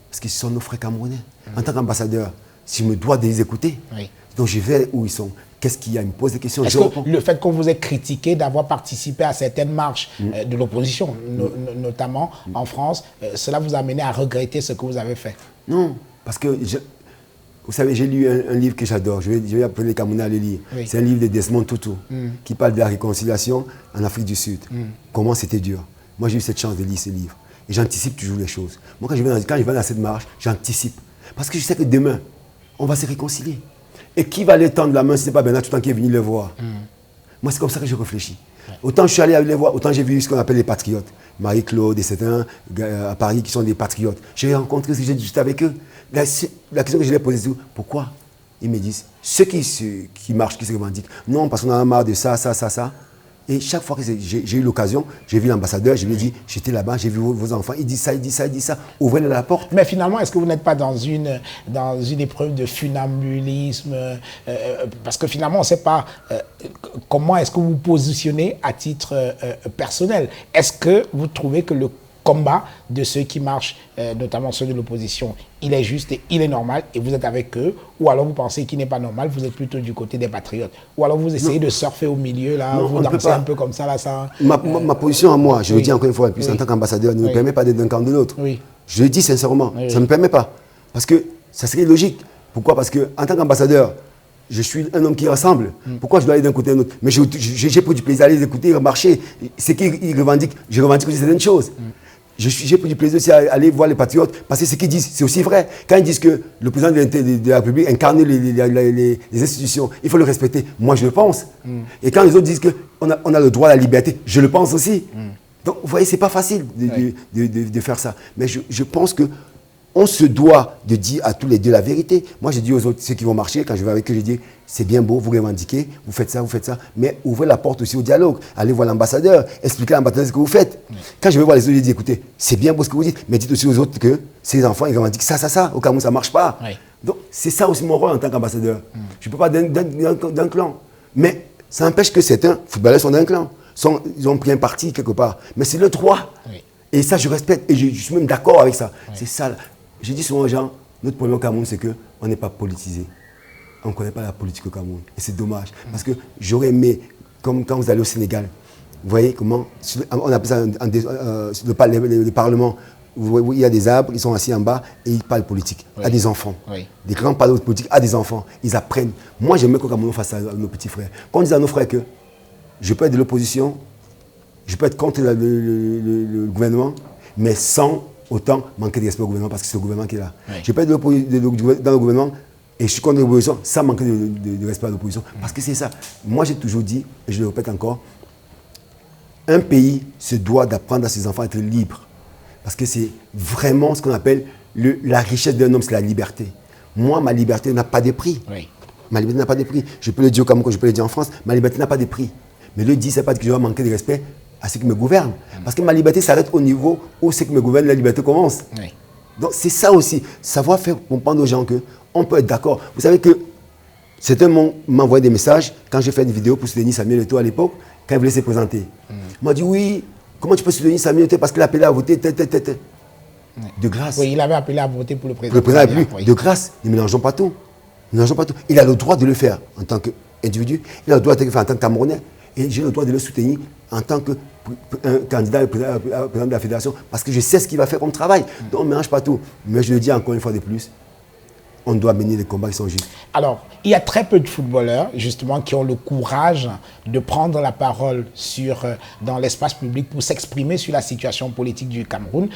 Parce qu'ils sont nos frères camerounais. En tant qu'ambassadeur, si je me dois de les écouter, donc je vais où ils sont. Qu'est-ce qu'il y a? Ils me posent des questions. Est-ce que le fait qu'on vous ait critiqué d'avoir participé à certaines marches de l'opposition, notamment en France, cela vous a amené à regretter ce que vous avez fait? Non, parce que, vous savez, j'ai lu un livre que j'adore. Je vais appeler les Camerounais à le lire. Oui. C'est un livre de Desmond Tutu qui parle de la réconciliation en Afrique du Sud. Comment c'était dur. Moi, j'ai eu cette chance de lire ce livre. Et j'anticipe toujours les choses. Moi, quand je vais dans cette marche, j'anticipe. Parce que je sais que demain, on va se réconcilier. Et qui va les tendre la main si ce n'est pas Bernard Toutan qui est venu les voir? Moi, c'est comme ça que je réfléchis. Autant je suis allé les voir, autant j'ai vu ce qu'on appelle les patriotes. Marie-Claude et certains à Paris qui sont des patriotes. J'ai rencontré, j'ai discuté avec eux. La question que je leur ai posée, c'est pourquoi? Ils me disent, ceux qui marchent, qui se revendiquent, non, parce qu'on en a marre de ça. Et chaque fois que j'ai eu l'occasion, j'ai vu l'ambassadeur, je lui ai dit, j'étais là-bas, j'ai vu vos enfants, il dit ça, ouvrez la porte. Mais finalement, est-ce que vous n'êtes pas dans une épreuve de funambulisme parce que finalement, on ne sait pas comment est-ce que vous vous positionnez à titre personnel. Est-ce que vous trouvez que le combat de ceux qui marchent, notamment ceux de l'opposition, il est juste et il est normal et vous êtes avec eux, ou alors vous pensez qu'il n'est pas normal, vous êtes plutôt du côté des patriotes, ou alors vous essayez de surfer au milieu, là, vous dansez un peu comme ça, là, ça... Ma position à moi, je le dis encore une fois, en tant qu'ambassadeur, ne me permet pas d'être d'un camp de l'autre. Je le dis sincèrement, ça ne me permet pas, parce que ça serait logique. Pourquoi? Parce qu'en tant qu'ambassadeur, je suis un homme qui rassemble. Pourquoi je dois aller d'un côté à l'autre? Mais j'ai pris du plaisir à les écouter, à marcher. C'est qu'ils revendiquent, je revendique aussi certaines choses. J'ai pris du plaisir aussi à aller voir les patriotes, parce que ce qu'ils disent, c'est aussi vrai. Quand ils disent que le président de la République incarne les institutions, il faut le respecter. Moi, je le pense. Et quand les autres disent qu'on a le droit à la liberté, je le pense aussi. Donc, vous voyez, ce n'est pas facile de faire ça. Mais je pense qu'on se doit de dire à tous les deux la vérité. Moi, j'ai dit aux autres, ceux qui vont marcher, quand je vais avec eux, j'ai dit, c'est bien beau, vous revendiquez, vous faites ça, mais ouvrez la porte aussi au dialogue. Allez voir l'ambassadeur, expliquez à l'ambassadeur ce que vous faites. Quand je vais voir les autres, je dis, écoutez, c'est bien beau ce que vous dites, mais dites aussi aux autres que ces enfants, ils revendiquent ça. Au Cameroun, ça ne marche pas. Donc, c'est ça aussi mon rôle en tant qu'ambassadeur. Je ne peux pas d'un clan. Mais ça n'empêche que certains footballeurs sont d'un clan. Ils ont pris un parti quelque part. Mais c'est le droit. Et ça, je respecte. Et je suis même d'accord avec ça. C'est ça. Je dis souvent aux gens, notre problème au Cameroun, c'est qu'on n'est pas politisé. On ne connaît pas la politique au Cameroun. Et c'est dommage. Parce que j'aurais aimé, comme quand vous allez au Sénégal, vous voyez comment, on appelle ça le Parlement, où il y a des arbres, ils sont assis en bas et ils parlent politique à des enfants. Des grands parlent de politique à des enfants. Ils apprennent. Moi, j'aimerais qu'au Cameroun fasse ça à nos petits frères. Quand on dit à nos frères que je peux être de l'opposition, je peux être contre le gouvernement, mais sans autant manquer de respect au gouvernement, parce que c'est le gouvernement qui est là. Je peux être dans le gouvernement et je suis contre l'opposition sans manquer de respect à l'opposition. Parce que c'est ça. Moi, j'ai toujours dit, et je le répète encore, un pays se doit d'apprendre à ses enfants à être libres. Parce que c'est vraiment ce qu'on appelle la richesse d'un homme, c'est la liberté. Moi, ma liberté n'a pas de prix. Ma liberté n'a pas de prix. Je peux le dire au Cameroun, je peux le dire en France, ma liberté n'a pas de prix. Mais le dire, ce n'est pas que je dois manquer de respect à ceux qui me gouvernent. Parce que ma liberté s'arrête au niveau où ceux qui me gouvernent, la liberté commence. Donc c'est ça aussi, savoir faire comprendre aux gens qu'on peut être d'accord. Vous savez que certains m'ont envoyé des messages quand j'ai fait une vidéo pour soutenir Samuel Eto'o à l'époque, quand il voulait se présenter. Il m'a dit, oui, comment tu peux soutenir Samuel Eto'o parce qu'il a appelé à voter, De grâce. Oui, il avait appelé à voter pour le président. Le président a plus. De grâce, ne mélangeons pas tout. Il a le droit de le faire en tant qu'individu, il a le droit de le faire en tant que Camerounais, et j'ai le droit de le soutenir en tant que candidat président de la fédération, parce que je sais ce qu'il va faire comme travail. Donc on ne mélange pas tout. Mais je le dis encore une fois de plus, on doit mener des combats qui sont justes. Alors, il y a très peu de footballeurs, justement, qui ont le courage de prendre la parole dans l'espace public pour s'exprimer sur la situation politique du Cameroun.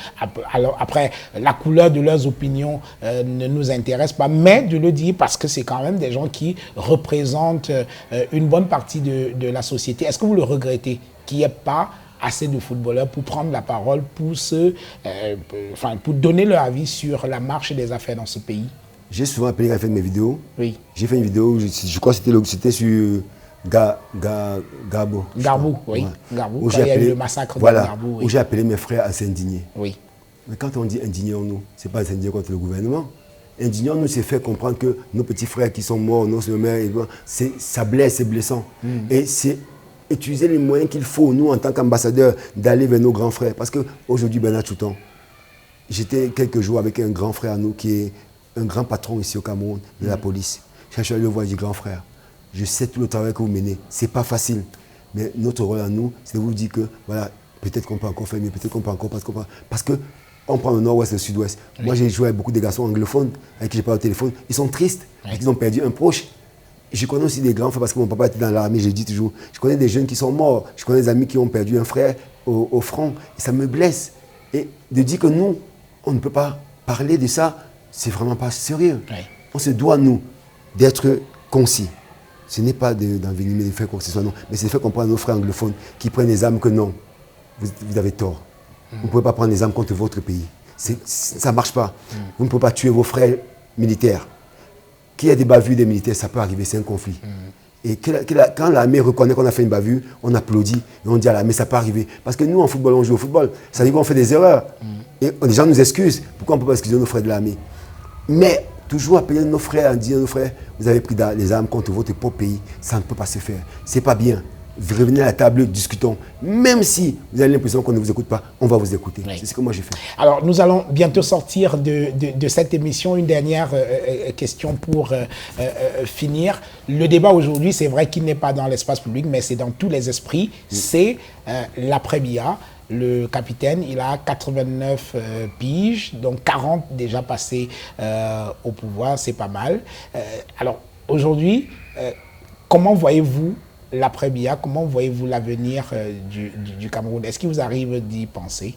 Alors, après, la couleur de leurs opinions ne nous intéresse pas, mais de le dire parce que c'est quand même des gens qui représentent une bonne partie de la société. Est-ce que vous le regrettez qu'il n'y ait pas assez de footballeurs pour prendre la parole, pour donner leur avis sur la marche des affaires dans ce pays? J'ai souvent appelé à faire mes vidéos. Oui. J'ai fait une vidéo, je crois que c'était sur Garbo. Garbou, oui. Ouais. Garbou, Où quand j'ai il y a eu appelé- le massacre voilà, de Garbou. où Oui. j'ai appelé mes frères à s'indigner. Oui. Mais quand on dit indignons-nous, ce n'est pas s'indigner contre le gouvernement. Indignons-nous, c'est faire comprendre que nos petits frères qui sont morts, nos mères, ça blesse, c'est blessant. Et c'est utiliser les moyens qu'il faut, nous, en tant qu'ambassadeurs, d'aller vers nos grands frères. Parce qu'aujourd'hui, Bernard Chouton, j'étais quelques jours avec un grand frère à nous qui est un grand patron ici au Cameroun, de la police. Je suis allé le voir, je dis, grand frère, je sais tout le travail que vous menez. Ce n'est pas facile. Mais notre rôle à nous, c'est de vous dire que, voilà, peut-être qu'on peut encore faire mieux, peut-être qu'on peut encore, parce que on prend le nord-ouest et le sud-ouest. Oui. Moi, j'ai joué avec beaucoup de garçons anglophones avec qui j'ai parlé au téléphone. Ils sont tristes, parce qu'ils ont perdu un proche. Je connais aussi des grands frères, parce que mon papa était dans l'armée, je dis toujours. Je connais des jeunes qui sont morts. Je connais des amis qui ont perdu un frère au front. Et ça me blesse. Et de dire que nous, on ne peut pas parler de ça, c'est vraiment pas sérieux. Oui. On se doit, nous, d'être concis. Ce n'est pas d'envenimer, de faire quoi que ce soit, non. Mais c'est de faire comprendre à nos frères anglophones qui prennent des armes que non, vous avez tort. Vous ne pouvez pas prendre les armes contre votre pays. Ça ne marche pas. Vous ne pouvez pas tuer vos frères militaires. Qu'il y ait des bavures des militaires, ça peut arriver, c'est un conflit. Et quand l'armée reconnaît qu'on a fait une bavure, on applaudit et on dit à l'armée, ça peut arriver. Parce que nous, en football, on joue au football. Ça veut dire qu'on fait des erreurs. Et les gens nous excusent. Pourquoi on ne peut pas excuser nos frères de l'armée? Mais toujours appeler nos frères, en disant, nos frères, vous avez pris les armes contre votre propre pays. Ça ne peut pas se faire. Ce n'est pas bien. Revenez à la table, discutons. Même si vous avez l'impression qu'on ne vous écoute pas, on va vous écouter. Oui. C'est ce que moi j'ai fait. Alors, nous allons bientôt sortir de cette émission. Une dernière question pour finir. Le débat aujourd'hui, c'est vrai qu'il n'est pas dans l'espace public, mais c'est dans tous les esprits. C'est l'après-BIA. Le capitaine, il a 89 piges, donc 40 déjà passés au pouvoir, c'est pas mal. Alors, aujourd'hui, comment voyez-vous l'après-BIA, comment voyez-vous l'avenir du Cameroun? Est-ce qu'il vous arrive d'y penser?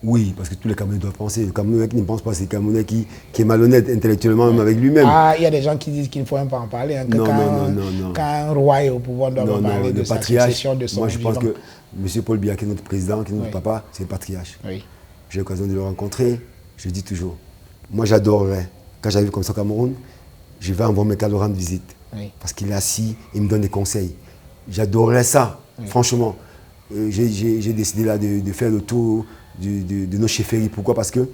Oui, parce que tous les Camerounais doivent penser. Le Camerounais qui ne pense pas, c'est le Camerounais qui est malhonnête intellectuellement, même avec lui-même. Ah, il y a des gens qui disent qu'il ne faut même pas en parler. Hein, que non. Quand un roi est au pouvoir, on doit pas parler de sa succession, de son Moi, je vivant. pense que M. Paul Biya, qui est notre président, qui est notre papa, c'est le patriarche. Oui. J'ai l'occasion de le rencontrer. Je dis toujours, moi j'adorerais, quand j'arrive comme ça au Cameroun, je vais envoyer mes cas le rendre visite. Oui. Parce qu'il est assis, il me donne des conseils. J'adorerais ça, franchement. J'ai décidé là de faire le tour de nos chefferies. Pourquoi? Parce qu'il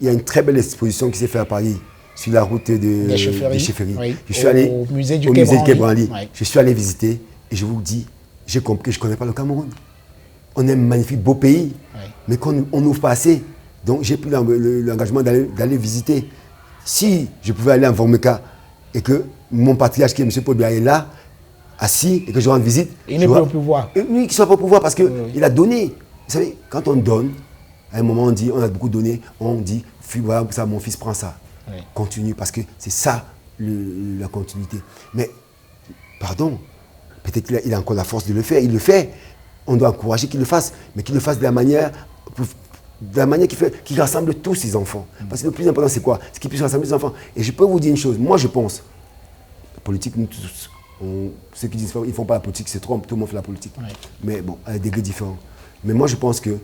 y a une très belle exposition qui s'est faite à Paris, sur la route des chefferies. Oui. Je suis allé au musée du Quai Branly. Oui. Je suis allé visiter et je vous dis, j'ai compris que je ne connais pas le Cameroun. On est un magnifique, beau pays, mais qu'on n'ouvre pas assez. Donc j'ai pris l'engagement d'aller visiter. Si je pouvais aller en Vormeka et que mon patriarche, qui est M. Paul Biya, est là, assis, et que je rende visite. Il n'est pas au pouvoir. Oui, qu'il ne soit pas au pouvoir parce qu'il a donné. Vous savez, quand on donne, à un moment on dit, on a beaucoup donné, on dit, voilà, ça, mon fils prend ça. Oui. Continue, parce que c'est ça la continuité. Mais, pardon, peut-être qu'il a encore la force de le faire, il le fait. On doit encourager qu'il le fasse, mais qu'il le fasse de la manière qui rassemble tous ses enfants. Parce que le plus important, c'est quoi? C'est qu'il puisse rassembler ses enfants. Et je peux vous dire une chose, moi je pense, la politique, nous tous, ceux qui disent qu'ils ne font pas la politique, c'est trop, tout le monde fait la politique. Oui. Mais bon, à des degrés différents. Mais moi je pense que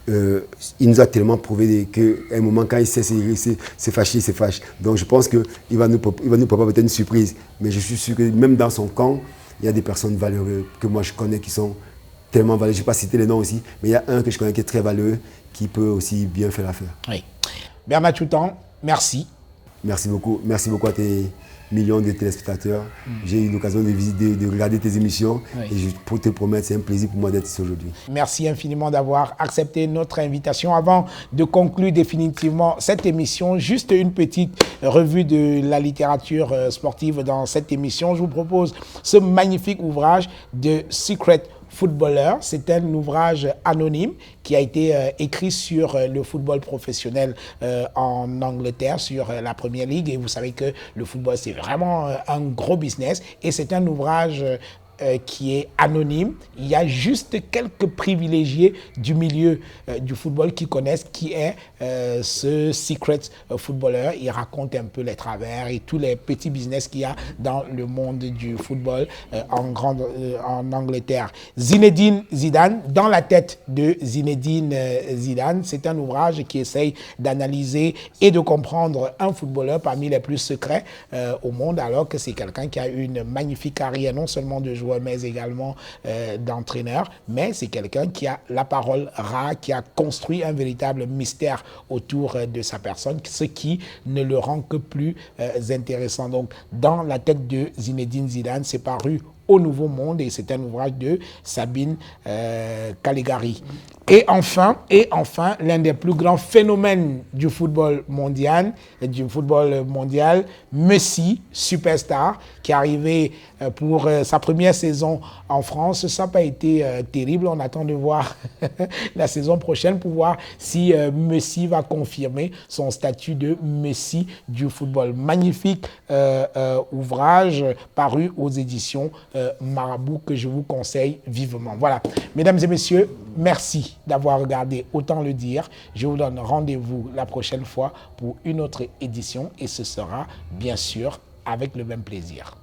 il nous a tellement prouvé qu'à un moment, quand il sait se fâcher, il se fâche. Donc je pense qu'il va nous préparer peut-être une surprise. Mais je suis sûr que même dans son camp, il y a des personnes valeureuses que moi je connais qui sont tellement valeureuses. Je ne vais pas citer les noms aussi, mais il y a un que je connais qui est très valeureux, qui peut aussi bien faire l'affaire. Oui. Bernard Chouton, merci. Merci beaucoup. Merci beaucoup à tes millions de téléspectateurs. J'ai eu l'occasion de regarder tes émissions et je peux te promettre, c'est un plaisir pour moi d'être ici aujourd'hui. Merci infiniment d'avoir accepté notre invitation. Avant de conclure définitivement cette émission, juste une petite revue de la littérature sportive dans cette émission. Je vous propose ce magnifique ouvrage de Secret Footballer. C'est un ouvrage anonyme qui a été écrit sur le football professionnel en Angleterre, sur la Premier League. Et vous savez que le football, c'est vraiment un gros business. Et c'est un ouvrage qui est anonyme. Il y a juste quelques privilégiés du milieu du football qui connaissent qui est ce secret footballeur. Il raconte un peu les travers et tous les petits business qu'il y a dans le monde du football en Angleterre. Zinedine Zidane, dans la tête de Zinedine Zidane, c'est un ouvrage qui essaye d'analyser et de comprendre un footballeur parmi les plus secrets au monde, alors que c'est quelqu'un qui a une magnifique carrière, non seulement de joueur, mais également d'entraîneur. Mais c'est quelqu'un qui a la parole rare, qui a construit un véritable mystère autour de sa personne, ce qui ne le rend que plus intéressant. Donc, dans la tête de Zinedine Zidane, c'est paru au Nouveau Monde et c'est un ouvrage de Sabine Caligari. Et enfin, l'un des plus grands phénomènes du football mondial, Messi, superstar, qui est arrivé pour sa première saison en France. Ça n'a pas été terrible. On attend de voir la saison prochaine pour voir si Messi va confirmer son statut de Messi du football. Magnifique ouvrage paru aux éditions Marabout que je vous conseille vivement. Voilà, mesdames et messieurs, merci d'avoir regardé Autant le dire. Je vous donne rendez-vous la prochaine fois pour une autre édition et ce sera bien sûr avec le même plaisir.